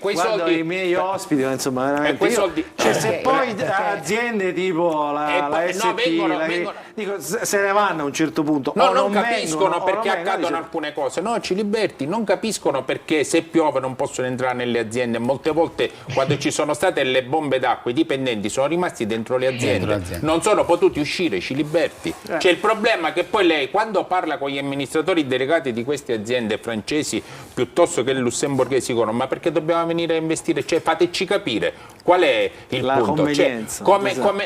Speaker 3: guardo
Speaker 1: i miei ospiti, insomma, veramente se poi aziende tipo la ST dico, se ne vanno a un certo punto.
Speaker 3: No,
Speaker 1: o
Speaker 3: non
Speaker 1: capiscono
Speaker 3: capiscono perché accadono
Speaker 1: dice...
Speaker 3: alcune cose. No, Ciliberti, non capiscono perché se piove non possono entrare nelle aziende. Molte volte quando ci sono state le bombe d'acqua i dipendenti sono rimasti dentro le aziende, non sono potuti uscire, Ciliberti. C'è il problema che poi lei, quando parla con gli amministratori delegati di queste aziende francesi piuttosto che lussemburghesi, dicono ma perché dobbiamo venire a investire? Cioè, fateci capire qual è il
Speaker 1: la
Speaker 3: punto.
Speaker 1: convenienza.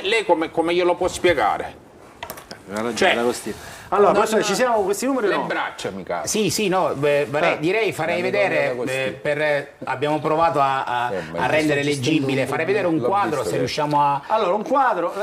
Speaker 3: Lei come glielo può spiegare?
Speaker 1: Allora, professore, ci siamo con questi numeri?
Speaker 3: Le
Speaker 1: no?
Speaker 3: braccia, mica.
Speaker 4: Sì, no, farei vedere, abbiamo provato a rendere leggibile, farei vedere un quadro se riusciamo a...
Speaker 1: Allora, un quadro...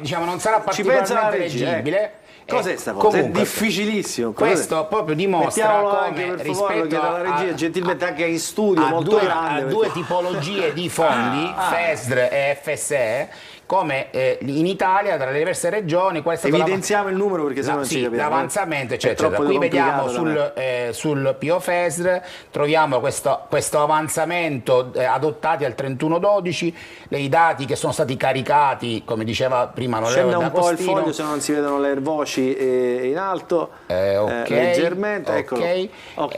Speaker 4: diciamo, non sarà
Speaker 1: ci pensa la
Speaker 4: particolarmente
Speaker 1: regia,
Speaker 4: leggibile.
Speaker 1: Cos'è sta cosa?
Speaker 4: Comunque,
Speaker 1: è difficilissimo.
Speaker 4: Questo proprio dimostra
Speaker 1: Mettiamolo anche,
Speaker 4: come
Speaker 1: per favore,
Speaker 4: rispetto
Speaker 1: alla regia, gentilmente anche in studio, molto grande.
Speaker 4: A due tipologie di fondi, FESR e FSE, come in Italia, tra le diverse regioni, qual è stato
Speaker 1: evidenziamo il numero perché sennò non ci capiamo.
Speaker 4: L'avanzamento, eccetera. Qui vediamo sul PO-FESR, troviamo questo avanzamento adottati al 31/12, i dati che sono stati caricati, come diceva prima l'onorevole D'Agostino.
Speaker 1: Scenda un po' il foglio, se no non si vedono le voci in alto, leggermente, eccolo.
Speaker 4: Okay.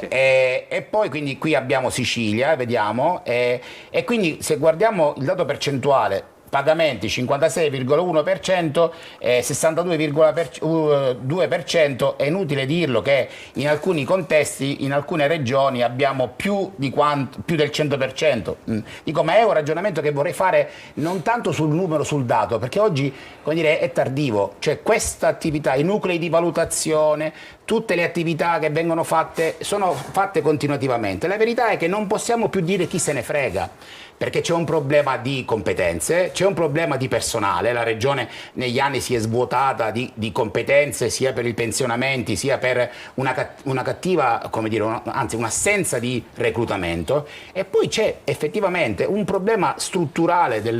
Speaker 4: E poi quindi qui abbiamo Sicilia, vediamo, e quindi se guardiamo il dato percentuale, pagamenti 56,1%, 62,2%, è inutile dirlo che in alcuni contesti, in alcune regioni abbiamo più del 100%. Dico, ma è un ragionamento che vorrei fare non tanto sul numero, sul dato, perché oggi, come dire, è tardivo, cioè questa attività, i nuclei di valutazione, tutte le attività che vengono fatte sono fatte continuativamente. La verità è che non possiamo più dire chi se ne frega, perché c'è un problema di competenze, c'è un problema di personale, la regione negli anni si è svuotata di competenze sia per i pensionamenti sia per una cattiva, come dire, anzi un'assenza di reclutamento, e poi c'è effettivamente un problema strutturale del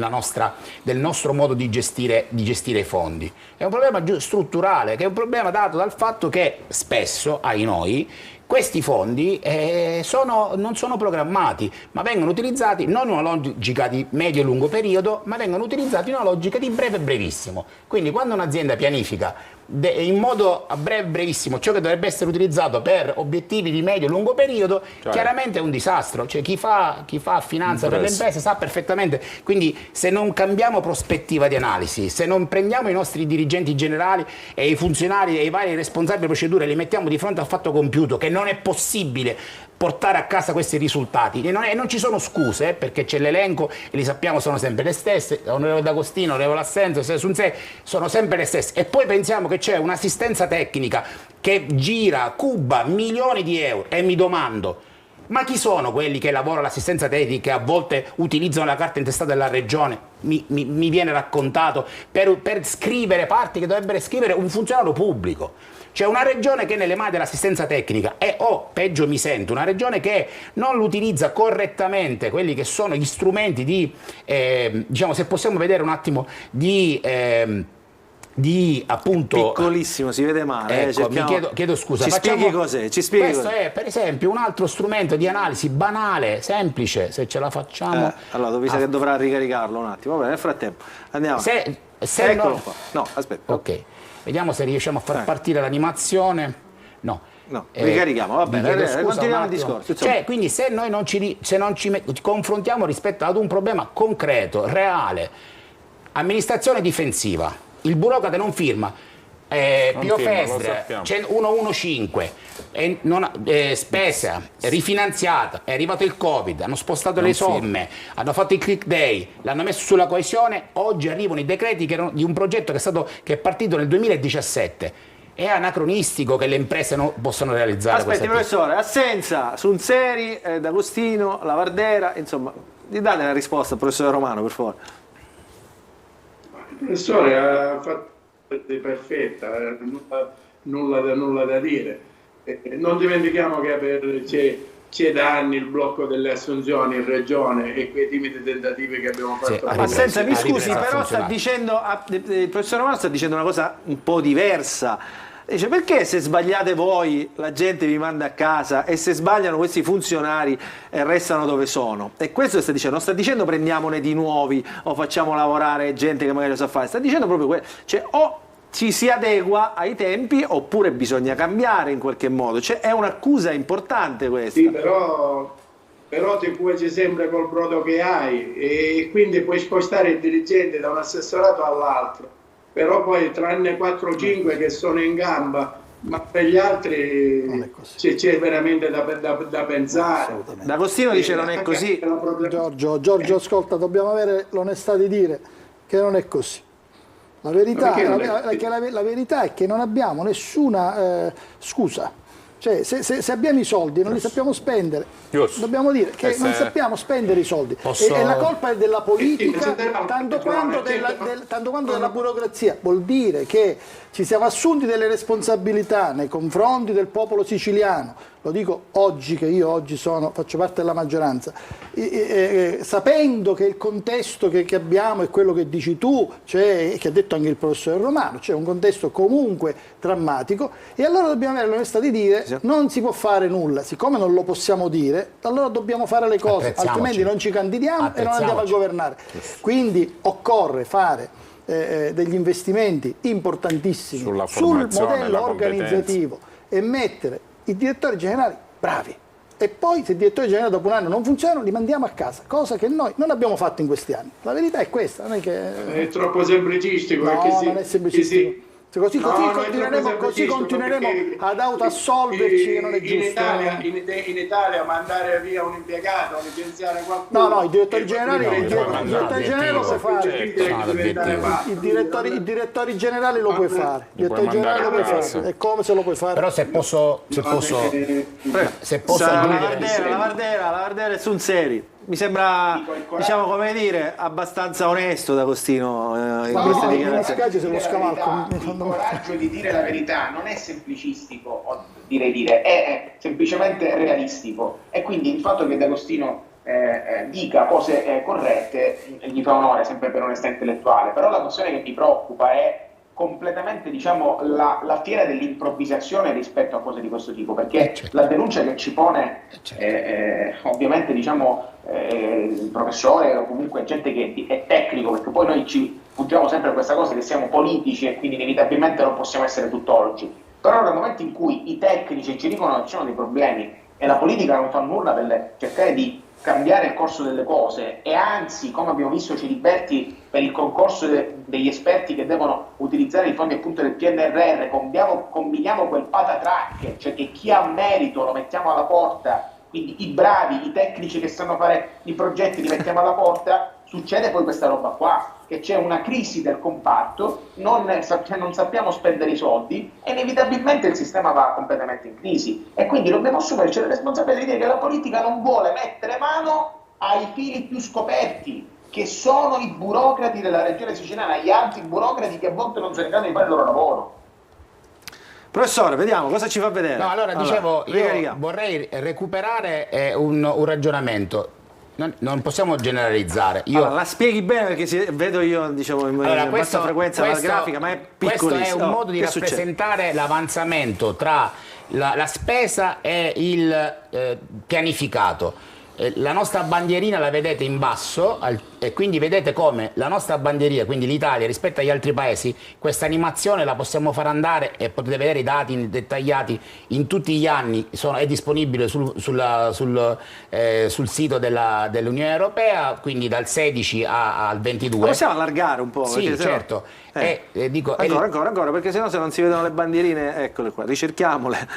Speaker 4: nostro modo di gestire i fondi. È un problema strutturale, che è un problema dato dal fatto che spesso, ai noi, questi fondi non sono programmati, ma vengono utilizzati non in una logica di medio e lungo periodo, ma vengono utilizzati in una logica di breve e brevissimo. Quindi quando un'azienda pianifica in modo brevissimo ciò che dovrebbe essere utilizzato per obiettivi di medio e lungo periodo, chiaramente è un disastro. Cioè, chi fa finanza per le imprese sa perfettamente. Quindi se non cambiamo prospettiva di analisi, se non prendiamo i nostri dirigenti generali e i funzionari e i vari responsabili procedure e li mettiamo di fronte al fatto compiuto che non è possibile portare a casa questi risultati, e non ci sono scuse, perché c'è l'elenco e li sappiamo, sono sempre le stesse, onorevole D'Agostino, onorevole Assenso, sono sempre le stesse, e poi pensiamo che c'è un'assistenza tecnica che cuba milioni di euro, e mi domando, ma chi sono quelli che lavorano all'assistenza tecnica e a volte utilizzano la carta intestata della regione? Mi viene raccontato per scrivere parti che dovrebbe scrivere un funzionario pubblico. C'è una regione che è nelle mani dell'assistenza tecnica peggio mi sento, una regione che non utilizza correttamente quelli che sono gli strumenti diciamo, se possiamo vedere un attimo, di appunto
Speaker 1: piccolissimo, si vede male.
Speaker 4: Ecco, chiedo scusa.
Speaker 1: Ci spieghi cos'è?
Speaker 4: Questo è per esempio un altro strumento di analisi banale, semplice, se ce la facciamo.
Speaker 1: Allora, mi sa che dovrà ricaricarlo un attimo. Va bene, nel frattempo andiamo.
Speaker 4: Eccolo
Speaker 1: qua. No, aspetta.
Speaker 4: Ok. Vediamo se riusciamo a far partire l'animazione. No,
Speaker 1: ricarichiamo, va bene, continuiamo il discorso.
Speaker 4: Cioè, quindi se noi non ci confrontiamo rispetto ad un problema concreto, reale, amministrazione difensiva, il burocrate non firma, PO-FESR 115, spesa rifinanziata, è arrivato il Covid, hanno spostato le somme, hanno fatto il click day, l'hanno messo sulla coesione, oggi arrivano i decreti di un progetto che è partito nel 2017. È anacronistico che le imprese non possono realizzare.
Speaker 1: Aspetti, professore, Assenza, Sunseri, D'Agostino, Lavardera, insomma, gli date una risposta al professore Romano, per favore.
Speaker 5: Il professore ha fatto perfetta, nulla da dire. Non dimentichiamo che c'è da anni il blocco delle assunzioni in regione e quei timidi tentativi che abbiamo fatto.
Speaker 1: Assenza, mi scusi, però il professor Romano sta dicendo una cosa un po' diversa. Dice, perché se sbagliate voi la gente vi manda a casa e se sbagliano questi funzionari restano dove sono? E questo sta dicendo, non sta dicendo prendiamone di nuovi o facciamo lavorare gente che magari lo sa fare, sta dicendo proprio quello, cioè o ci si adegua ai tempi oppure bisogna cambiare in qualche modo. Cioè, è un'accusa importante questa.
Speaker 5: Sì, però ti cuoci sempre col brodo che hai e quindi puoi spostare il dirigente da un assessorato all'altro, però poi tranne 4-5 che sono in gamba, ma per gli altri c'è veramente da pensare.
Speaker 1: D'Agostino dice non è così.
Speaker 2: Giorgio, ascolta, dobbiamo avere l'onestà di dire che non è così. La verità è che non abbiamo nessuna scusa. Cioè, se abbiamo i soldi e non li sappiamo spendere, dobbiamo dire che non sappiamo spendere i soldi. E la colpa è della politica, tanto quanto della burocrazia. Vuol dire che ci siamo assunti delle responsabilità nei confronti del popolo siciliano. Lo dico oggi, che io oggi faccio parte della maggioranza, sapendo che il contesto che abbiamo è quello che dici tu, che ha detto anche il professor Romano, c'è un contesto comunque drammatico, e allora dobbiamo avere l'onestà di dire non si può fare nulla. Siccome non lo possiamo dire, allora dobbiamo fare le cose, altrimenti non ci candidiamo e non andiamo a governare. Quindi occorre fare degli investimenti importantissimi sul modello organizzativo e mettere i direttori generali bravi, e poi se i direttori generali dopo un anno non funzionano li mandiamo a casa, cosa che noi non abbiamo fatto in questi anni. La verità è questa, non è che
Speaker 5: è troppo semplicistico.
Speaker 2: No, non è semplicistico. Così continueremo ad autoassolverci, che non è giusto.
Speaker 5: In Italia mandare via un impiegato, licenziare qualcuno.
Speaker 2: No, i direttori generali lo puoi fare. I direttori generali lo puoi fare. È come se lo puoi fare.
Speaker 4: Però se posso
Speaker 1: La Vardera è sul serio. Mi sembra, diciamo, come dire, abbastanza onesto D'Agostino in queste dichiarazioni.
Speaker 7: Il coraggio di dire la verità non è semplicistico, è semplicemente realistico, e quindi il fatto che D'Agostino dica cose corrette gli fa onore, sempre per onestà intellettuale. Però la questione che mi preoccupa è completamente, diciamo, la fiera dell'improvvisazione rispetto a cose di questo tipo, perché la denuncia che ci pone ovviamente, diciamo, il professore o comunque gente che è tecnico, perché poi noi ci fuggiamo sempre a questa cosa che siamo politici e quindi inevitabilmente non possiamo essere tuttologi, però nel momento in cui i tecnici ci dicono che ci sono dei problemi e la politica non fa nulla per cercare di cambiare il corso delle cose, e anzi, come abbiamo visto, ci liberti per il concorso degli esperti che devono utilizzare i fondi appunto del PNRR, combiniamo quel patatrack, cioè che chi ha merito lo mettiamo alla porta, quindi i bravi, i tecnici che sanno fare i progetti li mettiamo alla porta, succede poi questa roba qua, che c'è una crisi del comparto, non sappiamo spendere i soldi e inevitabilmente il sistema va completamente in crisi, e quindi dobbiamo assumerci la responsabilità di dire che la politica non vuole mettere mano ai fili più scoperti, che sono i burocrati della regione siciliana, gli altri burocrati che a volte non sono in grado di fare il loro lavoro.
Speaker 1: Professore, vediamo cosa ci fa vedere.
Speaker 4: No, allora dicevo, io vorrei recuperare un ragionamento. Non possiamo generalizzare.
Speaker 1: La spieghi bene, perché vedo io, diciamo, in bassa frequenza la grafica, ma è piccolissima.
Speaker 4: Questo è un modo di rappresentare l'avanzamento tra la spesa e il pianificato. La nostra bandierina la vedete in basso, e quindi vedete come la nostra bandierina, quindi l'Italia rispetto agli altri paesi, questa animazione la possiamo far andare, e potete vedere i dati dettagliati in tutti gli anni, è disponibile sul sito dell'Unione Europea, quindi dal 16 al 22.
Speaker 1: Lo possiamo allargare un po'?
Speaker 4: Sì, certo.
Speaker 1: Ancora, perché sennò se non si vedono le bandierine, eccole qua, ricerchiamole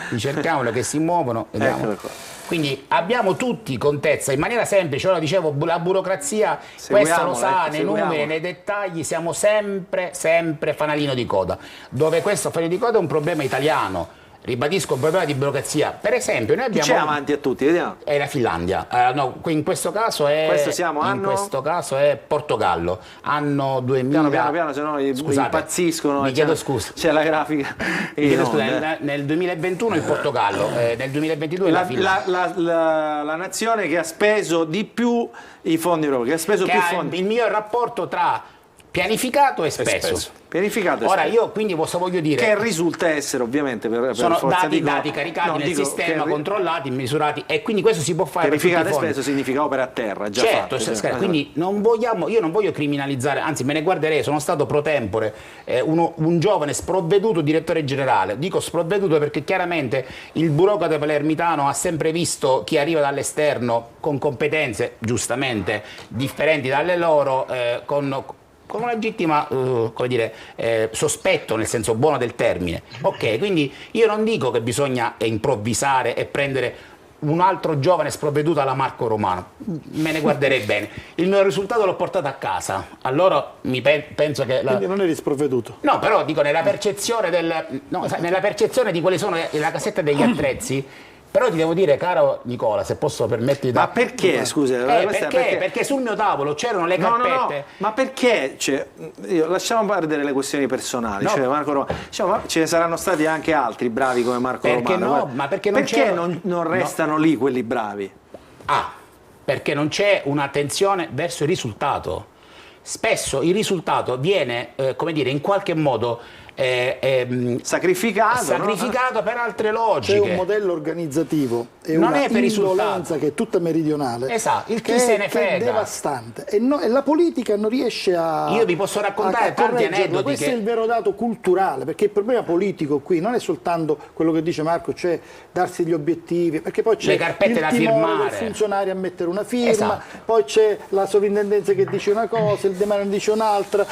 Speaker 4: che si muovono.
Speaker 1: Eccole qua.
Speaker 4: Quindi abbiamo tutti contezza, in maniera semplice. Ora dicevo, la burocrazia, questo lo sa, nei numeri, nei dettagli, siamo sempre fanalino di coda, dove questo fanalino di coda è un problema italiano. Ribadisco, un problema di burocrazia. Per esempio, noi abbiamo...
Speaker 1: Chi c'è avanti a tutti? Vediamo.
Speaker 4: È la Finlandia. No, in questo caso è... questo caso è Portogallo. Anno 2000...
Speaker 1: Piano, se no impazziscono.
Speaker 4: Mi chiedo scusa.
Speaker 1: C'è la grafica.
Speaker 4: Nel 2021 il Portogallo, nel 2022 la Finlandia.
Speaker 1: La nazione che ha speso di più i fondi europei, che ha speso più fondi.
Speaker 4: Il miglior rapporto tra pianificato e spesso.
Speaker 1: Pianificato e
Speaker 4: Ora
Speaker 1: spesso.
Speaker 4: io quindi voglio dire
Speaker 1: che risulta essere ovviamente per
Speaker 4: sono
Speaker 1: forza
Speaker 4: dati caricati nel sistema, controllati, misurati, e quindi questo si può fare.
Speaker 1: Pianificato e spesso significa opera a terra, già
Speaker 4: certo,
Speaker 1: fatte,
Speaker 4: quindi io non voglio criminalizzare, anzi me ne guarderei, sono stato pro tempore un giovane sprovveduto direttore generale. Dico sprovveduto perché chiaramente il burocrate palermitano ha sempre visto chi arriva dall'esterno con competenze giustamente differenti dalle loro, con un legittima sospetto, nel senso buono del termine. Ok, quindi io non dico che bisogna improvvisare e prendere un altro giovane sprovveduto alla Marco Romano, me ne guarderei bene. Il mio risultato l'ho portato a casa, allora penso che
Speaker 2: quindi non eri sprovveduto?
Speaker 4: No, però dico nella percezione nella percezione di quali sono la cassetta degli attrezzi. Però ti devo dire, caro Nicola, se posso permetterti...
Speaker 1: Ma perché, scusa?
Speaker 4: Perché sul mio tavolo c'erano le carpette...
Speaker 1: No, ma perché? Lasciamo perdere le questioni personali.
Speaker 4: No.
Speaker 1: Marco Romano, ma ce ne saranno stati anche altri bravi come Marco Romano.
Speaker 4: Ma perché
Speaker 1: non restano lì quelli bravi?
Speaker 4: Perché non c'è un'attenzione verso il risultato. Spesso il risultato viene, in qualche modo... sacrificato per altre logiche.
Speaker 2: C'è un modello organizzativo e
Speaker 4: non
Speaker 2: una
Speaker 4: è per
Speaker 2: indolenza che è tutta meridionale,
Speaker 4: esatto, chi se ne frega,
Speaker 2: che è devastante, e la politica non riesce a...
Speaker 4: Io vi posso raccontare tanti aneddoti.
Speaker 2: Questo è il vero dato culturale, perché il problema politico qui non è soltanto quello che dice Marco, cioè darsi gli obiettivi, perché poi c'è
Speaker 4: le carpette da firmare,
Speaker 2: del funzionario a mettere una firma,
Speaker 4: esatto.
Speaker 2: Poi c'è la sovrintendenza che dice una cosa, il demanio dice un'altra,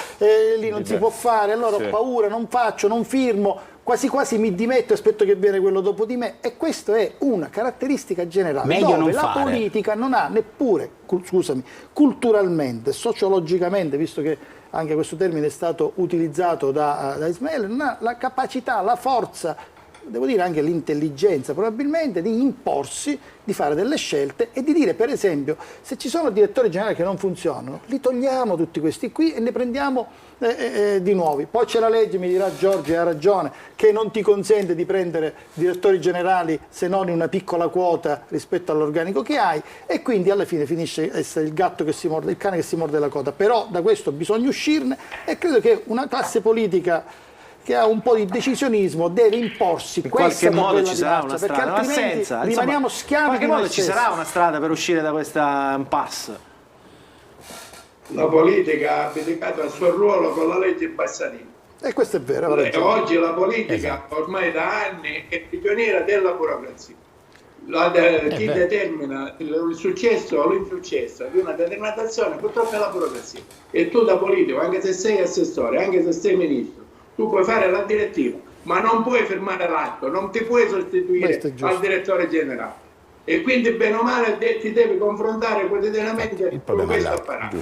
Speaker 2: lì non si può fare, allora ho paura, non faccio, non firmo, quasi quasi mi dimetto e aspetto che viene quello dopo di me, e questa è una caratteristica generale.
Speaker 4: Meglio
Speaker 2: dove
Speaker 4: non
Speaker 2: la
Speaker 4: fare.
Speaker 2: politica non ha neppure, culturalmente, sociologicamente, visto che anche questo termine è stato utilizzato da Ismaele, non ha la capacità, la forza, devo dire anche l'intelligenza probabilmente, di imporsi, di fare delle scelte e di dire, per esempio, se ci sono direttori generali che non funzionano, li togliamo tutti questi qui e ne prendiamo di nuovi. Poi c'è la legge, mi dirà Giorgio, e ha ragione, che non ti consente di prendere direttori generali se non in una piccola quota rispetto all'organico che hai, e quindi alla fine finisce a essere il gatto che si morde, il cane che si morde la coda. Però da questo bisogna uscirne, e credo che una classe politica che ha un po' di decisionismo deve imporsi
Speaker 1: in qualche modo ci sarà una strada,
Speaker 2: perché altrimenti rimaniamo schiavi.
Speaker 1: In qualche modo ci sarà una strada per uscire da questa impasse.
Speaker 5: La politica ha abdicato al suo ruolo con la legge Bassanini.
Speaker 2: E questo è vero.
Speaker 5: E oggi la politica, ormai da anni, è prigioniera della burocrazia. Chi determina il successo o l'insuccesso di una determinata azione purtroppo è la burocrazia. E tu da politico, anche se sei assessore, anche se sei ministro, tu puoi fare la direttiva, ma non puoi firmare l'atto, non ti puoi sostituire al direttore generale. E quindi bene o male ti devi confrontare quotidianamente con questo apparato.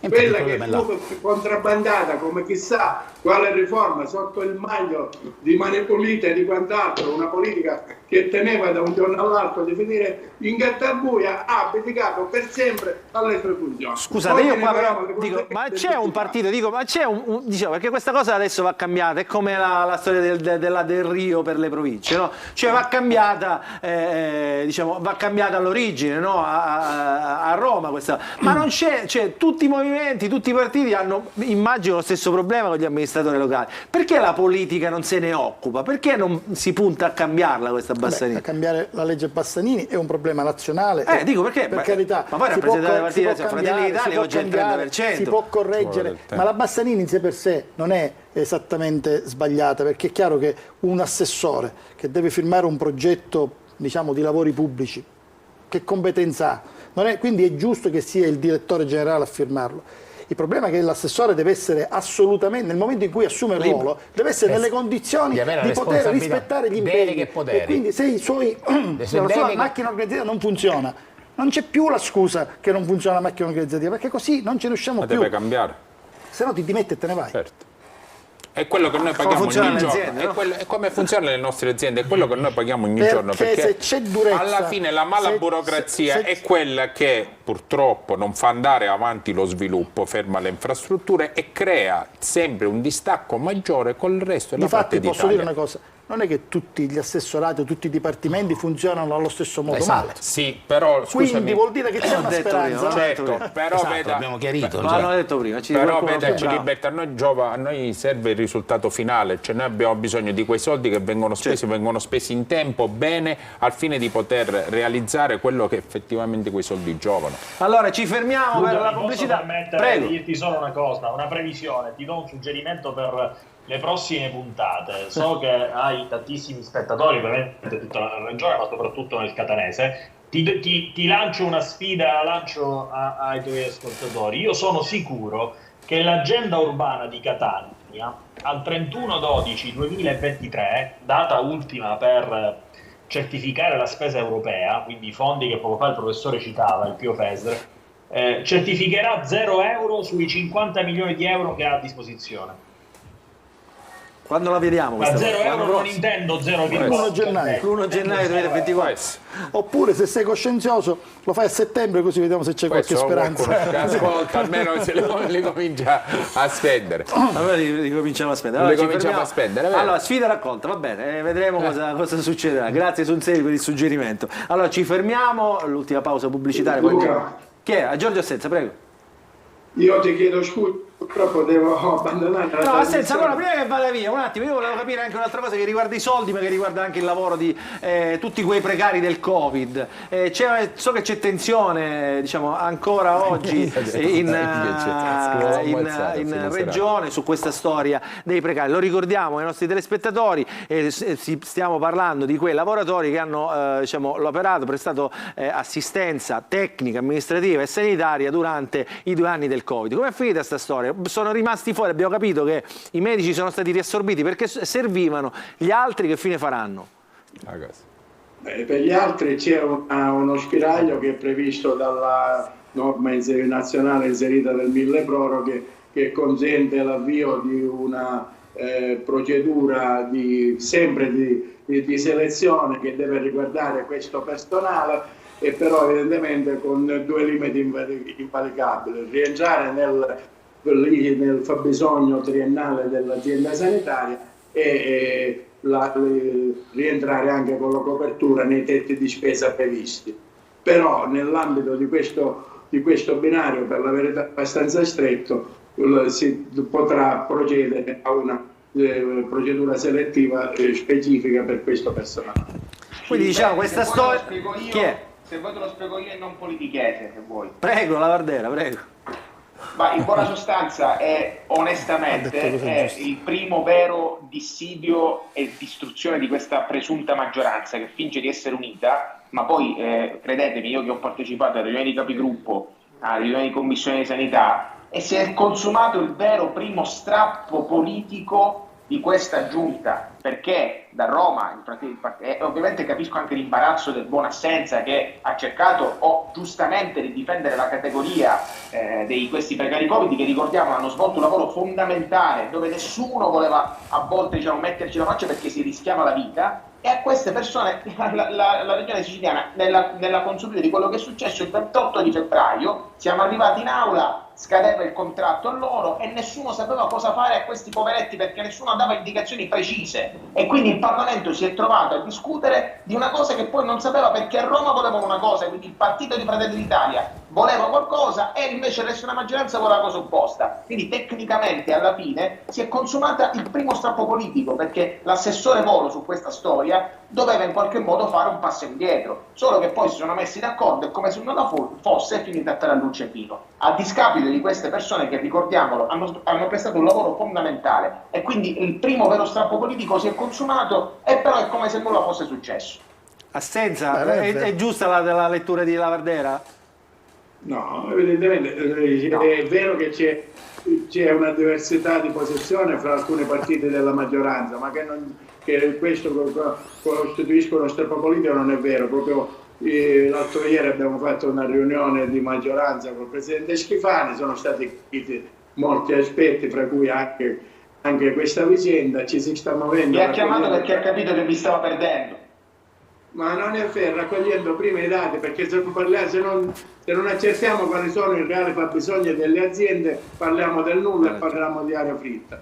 Speaker 5: Quella che fu contrabbandata come chissà quale riforma sotto il maglio di Mani Pulite e di quant'altro, una politica che teneva da un giorno all'altro di finire in gattabuia, ha abdicato per sempre alle sue funzioni.
Speaker 1: Scusate, io qua però dico, ma c'è un partito, diciamo, perché questa cosa adesso va cambiata, è come la storia del Rio per le province, no? Cioè va cambiata, va cambiata all'origine, no? A Roma questa, ma non c'è, cioè tutti i movimenti, tutti i partiti hanno, immagino, lo stesso problema con gli amministratori locali. Perché la politica non se ne occupa? Perché non si punta a cambiarla questa Bassanini?
Speaker 2: A cambiare la legge Bassanini è un problema nazionale.
Speaker 1: Dico perché,
Speaker 2: per carità,
Speaker 1: ma poi rappresentare la partita, Fratelli d'Italia oggi è il 30%.
Speaker 2: Si può correggere, ma la Bassanini in sé per sé non è esattamente sbagliata, perché è chiaro che un assessore che deve firmare un progetto, diciamo, di lavori pubblici, che competenza ha? Non è, quindi è giusto che sia il direttore generale a firmarlo. Il problema è che l'assessore deve essere assolutamente, nel momento in cui assume il ruolo, deve essere nelle condizioni di poter rispettare gli impegni. E quindi se la sua macchina organizzativa non funziona, non c'è più la scusa che non funziona la macchina organizzativa, perché così non ce ne usciamo più.
Speaker 3: Deve cambiare.
Speaker 2: Se no ti dimetti e te ne vai.
Speaker 3: Certo. È quello che noi paghiamo ogni giorno, è come funzionano le nostre aziende, è quello che noi paghiamo ogni giorno, perché
Speaker 2: se c'è durezza,
Speaker 3: alla fine la mala burocrazia è quella che purtroppo non fa andare avanti lo sviluppo, ferma le infrastrutture e crea sempre un distacco maggiore con il resto della parte d'Italia.
Speaker 2: Posso dire una cosa, non è che tutti gli assessorati o tutti i dipartimenti funzionano allo stesso modo male.
Speaker 3: Sì, però scusami.
Speaker 2: Quindi vuol dire che c'è una speranza.
Speaker 3: Certo, però veda,
Speaker 4: abbiamo chiarito.
Speaker 1: Ma l'ho detto prima.
Speaker 3: Però veda, Ciliberto, a noi serve il risultato finale, cioè noi abbiamo bisogno di quei soldi che vengono spesi in tempo, bene, al fine di poter realizzare quello che effettivamente quei soldi giovano.
Speaker 1: Allora ci fermiamo per la pubblicità.
Speaker 6: Prego. Di dirti solo una cosa, una previsione, ti do un suggerimento per le prossime puntate. So che hai tantissimi spettatori, veramente tutta la regione, ma soprattutto nel catanese. Ti lancio una sfida, la lancio ai tuoi ascoltatori. Io sono sicuro che l'agenda urbana di Catania al 31/12/2023, data ultima per certificare la spesa europea, quindi i fondi che poco fa il professore citava, il Pio FESR, certificherà 0 euro sui 50 milioni di euro che ha a disposizione.
Speaker 1: Quando la vediamo?
Speaker 6: Ma 0 euro non intendo 0,1
Speaker 2: gennaio.
Speaker 1: L'1 gennaio 2024.
Speaker 2: Oppure se sei coscienzioso lo fai a settembre, così vediamo se c'è qualche speranza.
Speaker 3: Ascolta, almeno se li comincia a spendere.
Speaker 1: Allora li cominciamo a spendere. Allora,
Speaker 3: cominciamo a spendere.
Speaker 1: Allora, sfida raccolta, va bene, vedremo cosa succederà. Grazie Sunzeri per il suggerimento. Allora ci fermiamo, l'ultima pausa pubblicitaria.
Speaker 5: Luca.
Speaker 1: Chi è? A Giorgio Assenza, prego.
Speaker 5: Io ti chiedo scusa, purtroppo devo abbandonare la
Speaker 1: No, Assenza, allora prima che vada via, un attimo, io volevo capire anche un'altra cosa che riguarda i soldi, ma che riguarda anche il lavoro di tutti quei precari del Covid. So che c'è tensione, diciamo, ancora oggi in regione su questa storia dei precari. Lo ricordiamo ai nostri telespettatori, stiamo parlando di quei lavoratori che hanno l'operato, prestato assistenza tecnica, amministrativa e sanitaria durante i 2 anni del Covid. Come è finita questa storia? Sono rimasti fuori, abbiamo capito che i medici sono stati riassorbiti perché servivano, gli altri che fine faranno?
Speaker 5: Per gli altri c'è uno spiraglio che è previsto dalla norma nazionale inserita nel milleproroghe, che consente l'avvio di una procedura sempre di selezione che deve riguardare questo personale, e però evidentemente con 2 limiti invalicabili: rientrare nel fabbisogno triennale dell'azienda sanitaria e rientrare anche con la copertura nei tetti di spesa previsti. Però nell'ambito di questo binario, per la verità abbastanza stretto, si potrà procedere a una procedura selettiva specifica per questo personale.
Speaker 1: Quindi diciamo questa storia... Chi è?
Speaker 7: Se vuoi te lo spiego io e non politichese, se vuoi.
Speaker 1: Prego, Lavardera, prego.
Speaker 7: Ma in buona sostanza onestamente è il primo vero dissidio e distruzione di questa presunta maggioranza che finge di essere unita, ma poi credetemi, io che ho partecipato a riunioni di capigruppo, a riunioni di commissione di sanità, e si è consumato il vero primo strappo politico di questa giunta, perché da Roma, ovviamente capisco anche l'imbarazzo del buon Assenza, che ha cercato giustamente di difendere la categoria di questi precari Covid, che ricordiamo hanno svolto un lavoro fondamentale dove nessuno voleva a volte metterci la faccia perché si rischiava la vita, e a queste persone la regione siciliana, nella consuetudine di quello che è successo il 28 di febbraio, siamo arrivati in aula, scadeva il contratto a loro e nessuno sapeva cosa fare a questi poveretti perché nessuno dava indicazioni precise, e quindi il Parlamento si è trovato a discutere di una cosa che poi non sapeva, perché a Roma volevano una cosa, quindi il partito di Fratelli d'Italia voleva qualcosa e invece il resto della maggioranza voleva la cosa opposta. Quindi tecnicamente alla fine si è consumata il primo strappo politico, perché l'assessore Volo su questa storia doveva in qualche modo fare un passo indietro, solo che poi si sono messi d'accordo e come se non fosse finita per la luce fino, a discapito di queste persone che, ricordiamolo, hanno prestato un lavoro fondamentale, e quindi il primo vero strappo politico si è consumato, e però è come se nulla fosse successo.
Speaker 1: Assenza, è giusta la lettura di Lavardera?
Speaker 5: No, evidentemente no. È vero che c'è una diversità di posizione fra alcuni partiti della maggioranza, ma che questo costituisca uno strappo politico non è vero. Proprio l'altro ieri abbiamo fatto una riunione di maggioranza con il Presidente Schifani, sono stati chiariti molti aspetti, fra cui anche questa vicenda. Ci si sta muovendo.
Speaker 7: Mi ha chiamato perché ha capito che mi stava perdendo.
Speaker 5: Ma non è vero, raccogliendo prima i dati, perché se non accertiamo quali sono i reali fabbisogni delle aziende, parliamo del nulla e parliamo di aria fritta.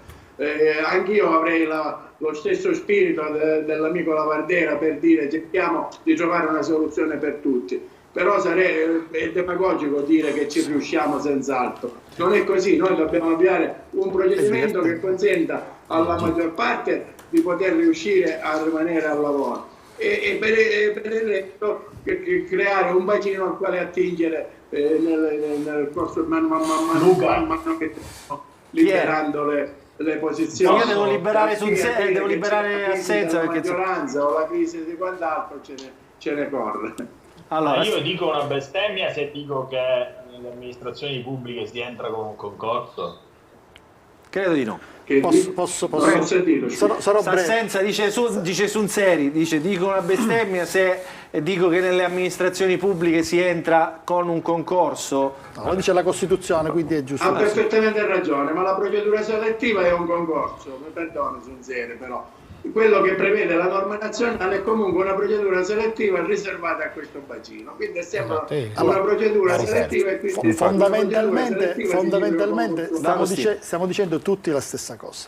Speaker 5: Anch'io avrei lo stesso spirito dell'amico Lavardera per dire cerchiamo di trovare una soluzione per tutti. Però è demagogico dire che ci riusciamo senz'altro. Non è così, noi dobbiamo avviare un procedimento che consenta alla maggior parte di poter riuscire a rimanere al lavoro e per il resto creare un bacino al quale attingere nel corso man mano che stiamo liberando le posizioni.
Speaker 1: Io devo liberare devo liberare Assenza
Speaker 5: perché la maggioranza o la crisi di quant'altro ce ne corre.
Speaker 6: Allora, io dico una bestemmia se dico che nelle amministrazioni pubbliche si entra con un concorso?
Speaker 1: Credo di no.
Speaker 2: Posso
Speaker 1: sarò Assenza dice Sunseri, dico una bestemmia se dico che nelle amministrazioni pubbliche si entra con un concorso.
Speaker 2: No, lo dice la Costituzione, quindi è giusto.
Speaker 5: Ha perfettamente ragione, ma la procedura selettiva è un concorso, mi perdono Sunseri, però quello che prevede la norma nazionale è comunque una procedura selettiva riservata a questo bacino, quindi è sempre una procedura selettiva e quindi
Speaker 2: fondamentalmente stiamo dicendo tutti la stessa cosa.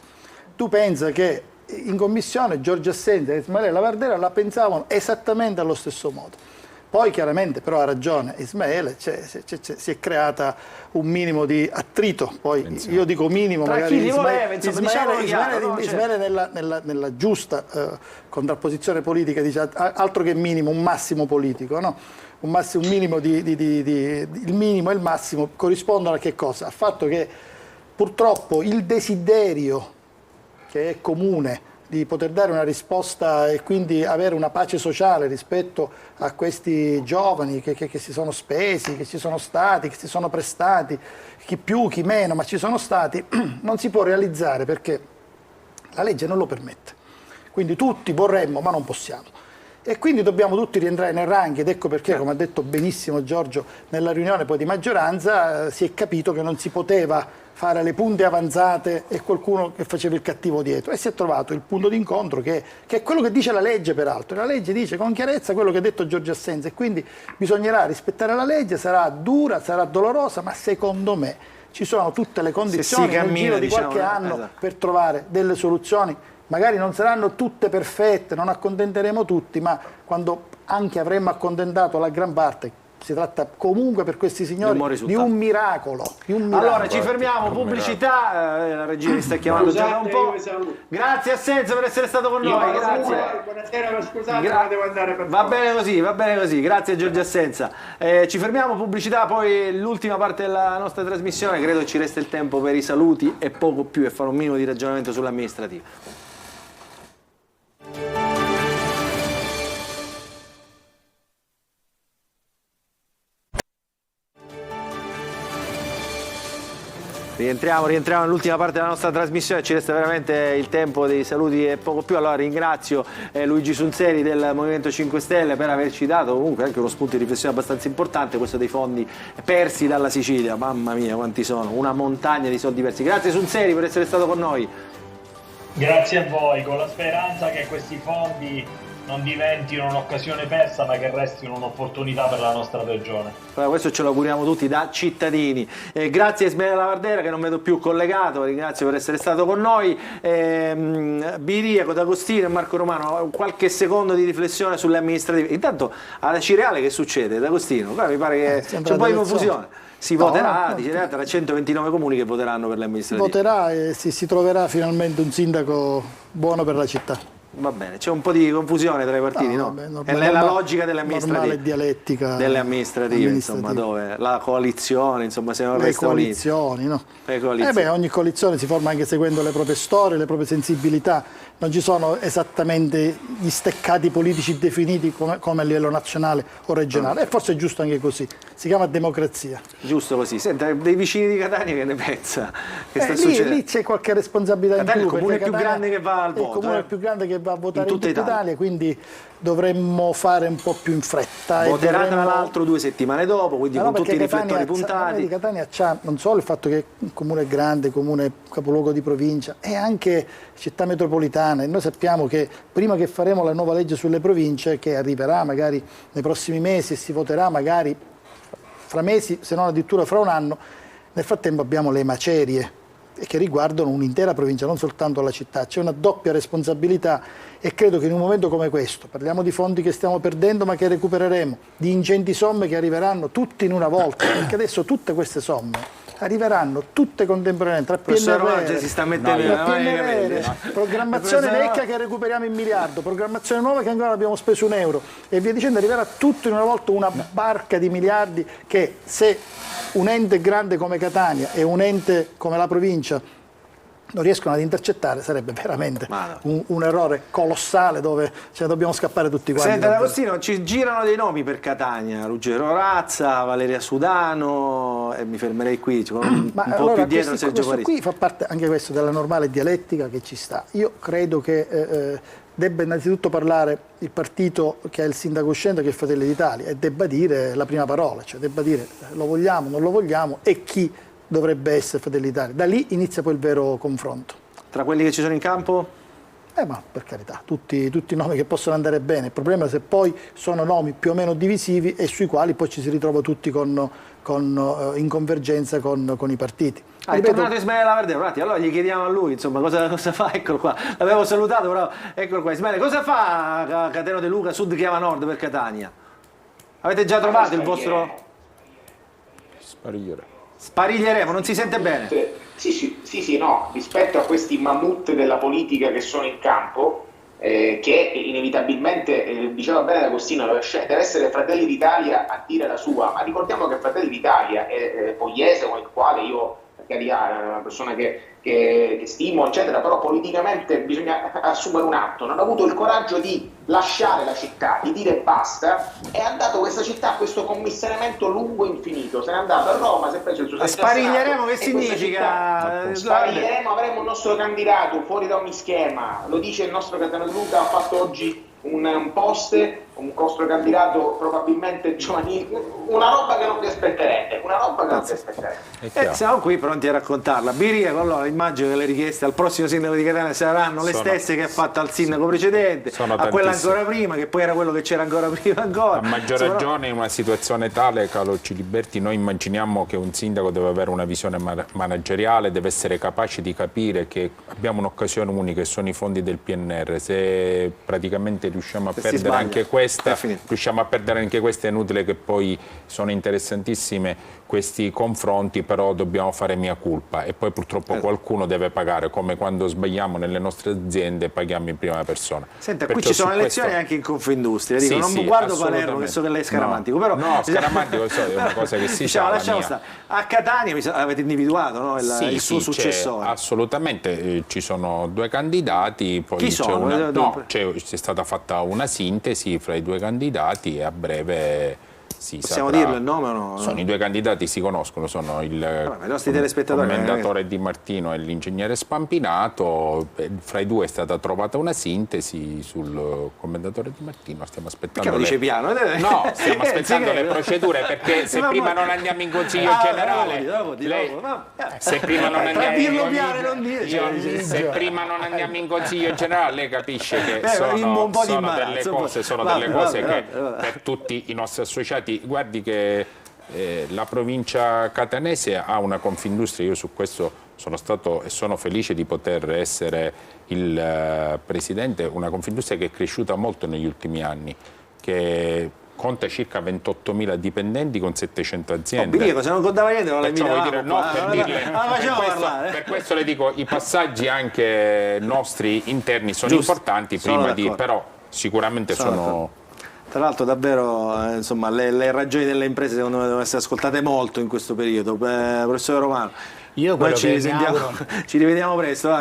Speaker 2: Tu pensa che in commissione Giorgio Assenza e Ismaele Lavardera la pensavano esattamente allo stesso modo. Poi chiaramente però ha ragione Ismaele, si è creata un minimo di attrito, poi io dico minimo,
Speaker 1: tra
Speaker 2: magari
Speaker 1: Ismaele
Speaker 2: nella giusta contrapposizione politica dice altro che minimo, un massimo politico, no? Un minimo il minimo e il massimo corrispondono a che cosa? Al fatto che purtroppo il desiderio che è comune di poter dare una risposta e quindi avere una pace sociale rispetto a questi giovani che si sono spesi, che ci sono stati, che si sono prestati, chi più, chi meno, ma ci sono stati, non si può realizzare perché la legge non lo permette. Quindi tutti vorremmo, ma non possiamo. E quindi dobbiamo tutti rientrare nel ranking ed ecco perché, come ha detto benissimo Giorgio, nella riunione poi di maggioranza si è capito che non si poteva fare le punte avanzate e qualcuno che faceva il cattivo dietro e si è trovato il punto d'incontro che è quello che dice la legge peraltro. La legge dice con chiarezza quello che ha detto Giorgio Assenza e quindi bisognerà rispettare la legge, sarà dura, sarà dolorosa, ma secondo me ci sono tutte le condizioni nel giro di qualche anno per trovare delle soluzioni. Magari non saranno tutte perfette, non accontenteremo tutti, ma quando anche avremmo accontentato la gran parte, si tratta comunque per questi signori di un miracolo.
Speaker 1: Allora ci fermiamo, pubblicità, la regia mi sta chiamando già da un po'. Grazie Assenza per essere stato con noi. Grazie.
Speaker 5: Buonasera, scusate, ma devo andare per
Speaker 1: va bene così, grazie Giorgio Assenza. Ci fermiamo, pubblicità, poi l'ultima parte della nostra trasmissione, credo che ci resta il tempo per i saluti e poco più e fare un minimo di ragionamento sull'amministrativa. Rientriamo nell'ultima parte della nostra trasmissione, ci resta veramente il tempo dei saluti e poco più. Allora ringrazio Luigi Sunseri del Movimento 5 Stelle per averci dato comunque anche uno spunto di riflessione abbastanza importante, questo dei fondi persi dalla Sicilia, mamma mia quanti sono, una montagna di soldi persi. Grazie Sunseri per essere stato con noi.
Speaker 6: Grazie a voi, con la speranza che questi fondi non diventino un'occasione persa ma che restino un'opportunità per la nostra regione.
Speaker 1: Questo ce lo auguriamo tutti da cittadini. Grazie a Ismaele Lavardera che non vedo più collegato, ringrazio per essere stato con noi. Biriaco, D'Agostino e Marco Romano, qualche secondo di riflessione sulle amministrative. Intanto alla Cireale che succede? D'Agostino, mi pare che c'è un po' di confusione. Si voterà, dice tra 129 comuni che voteranno per le amministrative.
Speaker 2: Si voterà e si troverà finalmente un sindaco buono per la città.
Speaker 1: Va bene, c'è un po' di confusione tra i partiti, no? È nella logica delle amministrative.
Speaker 2: Normale dialettica.
Speaker 1: Delle amministrative, insomma, dove la coalizione, insomma, siamo restati uniti.
Speaker 2: Coalizioni, no?
Speaker 1: Le coalizioni.
Speaker 2: Ogni coalizione si forma anche seguendo le proprie storie, le proprie sensibilità. Non ci sono esattamente gli steccati politici definiti come a livello nazionale o regionale. E forse è giusto anche così. Si chiama democrazia.
Speaker 1: Giusto così. Senta, dei vicini di Catania che ne pensa? Che sta succedendo?
Speaker 2: Lì c'è qualche responsabilità
Speaker 1: Catania
Speaker 2: in più.
Speaker 1: È il comune più grande che va al voto.
Speaker 2: È il comune più grande che va a votare in tutta
Speaker 1: Italia,
Speaker 2: quindi dovremmo fare un po' più in fretta.
Speaker 1: Voterà tra l'alro 2 settimane dopo, quindi con tutti i riflettori puntati.
Speaker 2: Catania c'ha non solo il fatto che un comune è grande, comune capoluogo di provincia, è anche città metropolitana e noi sappiamo che prima che faremo la nuova legge sulle province, che arriverà magari nei prossimi mesi e si voterà magari fra mesi, se non addirittura fra un anno, nel frattempo abbiamo le macerie e che riguardano un'intera provincia, non soltanto la città. C'è una doppia responsabilità e credo che in un momento come questo, parliamo di fondi che stiamo perdendo ma che recupereremo, di ingenti somme che arriveranno tutte in una volta, perché adesso tutte queste somme arriveranno tutte contemporaneamente, tra PNRR,
Speaker 1: si sta mettendo
Speaker 2: programmazione vecchia che recuperiamo in miliardo, programmazione nuova che ancora abbiamo speso €1 e via dicendo, arriverà tutto in una volta, una barca di miliardi che, se un ente grande come Catania e un ente come la provincia non riescono ad intercettare, sarebbe veramente un errore colossale dove dobbiamo scappare tutti quanti.
Speaker 1: Senta D'Agostino, ci girano dei nomi per Catania: Ruggero Razza, Valeria Sudano, e mi fermerei qui, un po' più dietro Sergio Parisi.
Speaker 2: Qui fa parte anche questo della normale dialettica che ci sta. Io credo che debba innanzitutto parlare il partito che ha il sindaco uscente, che è Fratelli d'Italia, e debba dire la prima parola, cioè debba dire lo vogliamo, non lo vogliamo e chi dovrebbe essere Fratelli d'Italia. Da lì inizia poi il vero confronto.
Speaker 1: Tra quelli che ci sono in campo?
Speaker 2: Ma per carità, tutti nomi che possono andare bene. Il problema è se poi sono nomi più o meno divisivi e sui quali poi ci si ritrova tutti in convergenza con i partiti.
Speaker 1: È tornato Ismaele Laverdero, allora gli chiediamo a lui, insomma, cosa fa, eccolo qua, l'avevo salutato, però eccolo qua. Ismaele, cosa fa Cateno De Luca, Sud Chiama Nord per Catania? Avete già trovato il vostro... Spariglieremo, non si sente bene.
Speaker 7: Sì, no, rispetto a questi mammut della politica che sono in campo, che inevitabilmente, diceva bene D'Agostino, deve essere Fratelli d'Italia a dire la sua, ma ricordiamo che Fratelli d'Italia è Pogliese, con il quale io, è una persona che stimo, eccetera, però politicamente bisogna assumere un atto. Non ha avuto il coraggio di lasciare la città, di dire basta, e ha dato questa città a questo commissariamento lungo infinito. Se n'è andato a Roma, si è preso il suo
Speaker 1: spariglieremo, che significa?
Speaker 7: Spariglieremo, avremo un nostro candidato fuori da ogni schema, lo dice il nostro Cateno De Luca, ha fatto oggi un post, un vostro candidato probabilmente giovanile, una roba che non vi aspetterete,
Speaker 1: siamo qui pronti a raccontarla. Birico, allora immagino che le richieste al prossimo sindaco di Catania saranno le stesse che ha fatto al sindaco precedente, a quella ancora prima, che poi era quello che c'era ancora prima ancora.
Speaker 3: A maggior ragione in una situazione tale, Carlo Ciliberti, noi immaginiamo che un sindaco deve avere una visione manageriale, deve essere capace di capire che abbiamo un'occasione unica e sono i fondi del PNR. Se praticamente riusciamo a perdere anche questa, è inutile che poi sono interessantissime questi confronti, però dobbiamo fare mia colpa e poi purtroppo qualcuno deve pagare, come quando sbagliamo nelle nostre aziende paghiamo in prima persona.
Speaker 1: Senta, qui ci sono elezioni anche in Confindustria, dico, non guardo Palermo, che so che lei è scaramantico, però
Speaker 3: scaramantico è una cosa che si sa.
Speaker 1: A Catania avete individuato, no, il suo successore?
Speaker 3: Assolutamente, ci sono due candidati, poi
Speaker 1: chi sono?
Speaker 3: C'è stata fatta una sintesi fra i due candidati e a breve
Speaker 1: possiamo dirlo il nome o no?
Speaker 3: Sono i due candidati, si conoscono, sono il commendatore Di Martino e l'ingegnere Spampinato. Fra i due è stata trovata una sintesi sul commendatore Di Martino. Stiamo aspettando
Speaker 1: lo dice piano?
Speaker 3: No, stiamo aspettando le procedure, perché se prima non andiamo in consiglio generale, se prima non andiamo in consiglio generale, lei capisce che sono delle cose che per tutti i nostri associati. Guardi che la provincia catanese ha una Confindustria, io su questo sono stato e sono felice di poter essere il presidente, una Confindustria che è cresciuta molto negli ultimi anni, che conta circa 28.000 dipendenti con 700 aziende.
Speaker 1: Se non contava niente non
Speaker 3: per questo le dico, i passaggi anche nostri interni sono importanti, però sicuramente sono...
Speaker 1: Tra l'altro davvero insomma, le ragioni delle imprese secondo me devono essere ascoltate molto in questo periodo. Professore Romano, noi ci rivediamo presto,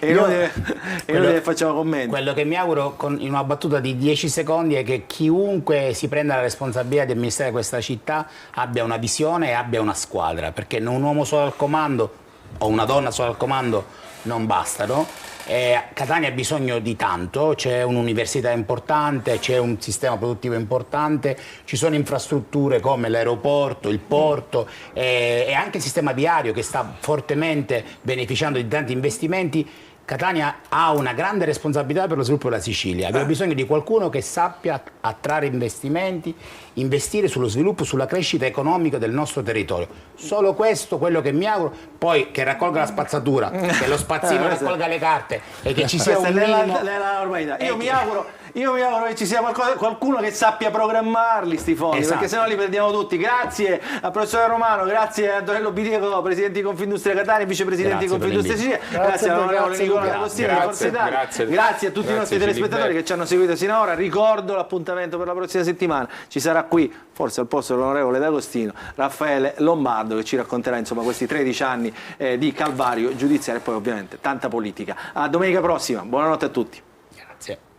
Speaker 1: e noi facciamo commenti.
Speaker 4: Quello che mi auguro in una battuta di 10 secondi è che chiunque si prenda la responsabilità di amministrare questa città abbia una visione e abbia una squadra, perché un uomo solo al comando o una donna solo al comando non bastano. Catania ha bisogno di tanto, c'è un'università importante, c'è un sistema produttivo importante, ci sono infrastrutture come l'aeroporto, il porto e anche il sistema viario che sta fortemente beneficiando di tanti investimenti. Catania ha una grande responsabilità per lo sviluppo della Sicilia. Abbiamo bisogno di qualcuno che sappia attrarre investimenti, investire sullo sviluppo, sulla crescita economica del nostro territorio. Solo questo, quello che mi auguro, poi che raccolga la spazzatura, che lo spazzino raccolga le carte e che ci sia un minimo...
Speaker 1: Io mi auguro che ci sia qualcuno che sappia programmarli sti fondi,
Speaker 4: esatto,
Speaker 1: perché sennò li perdiamo tutti. Grazie al professore Romano, grazie a Antonello Birico, presidente di Confindustria Catania, vicepresidente di Confindustria Sicilia, grazie all'onorevole Nicola D'Agostino di Forza Italia, grazie a tutti i nostri telespettatori che ci hanno seguito sino ad ora. Ricordo l'appuntamento per la prossima settimana, ci sarà qui, forse al posto dell'onorevole D'Agostino, Raffaele Lombardo, che ci racconterà insomma questi 13 anni di calvario giudiziario e poi ovviamente tanta politica. A domenica prossima, buonanotte a tutti.
Speaker 4: Grazie.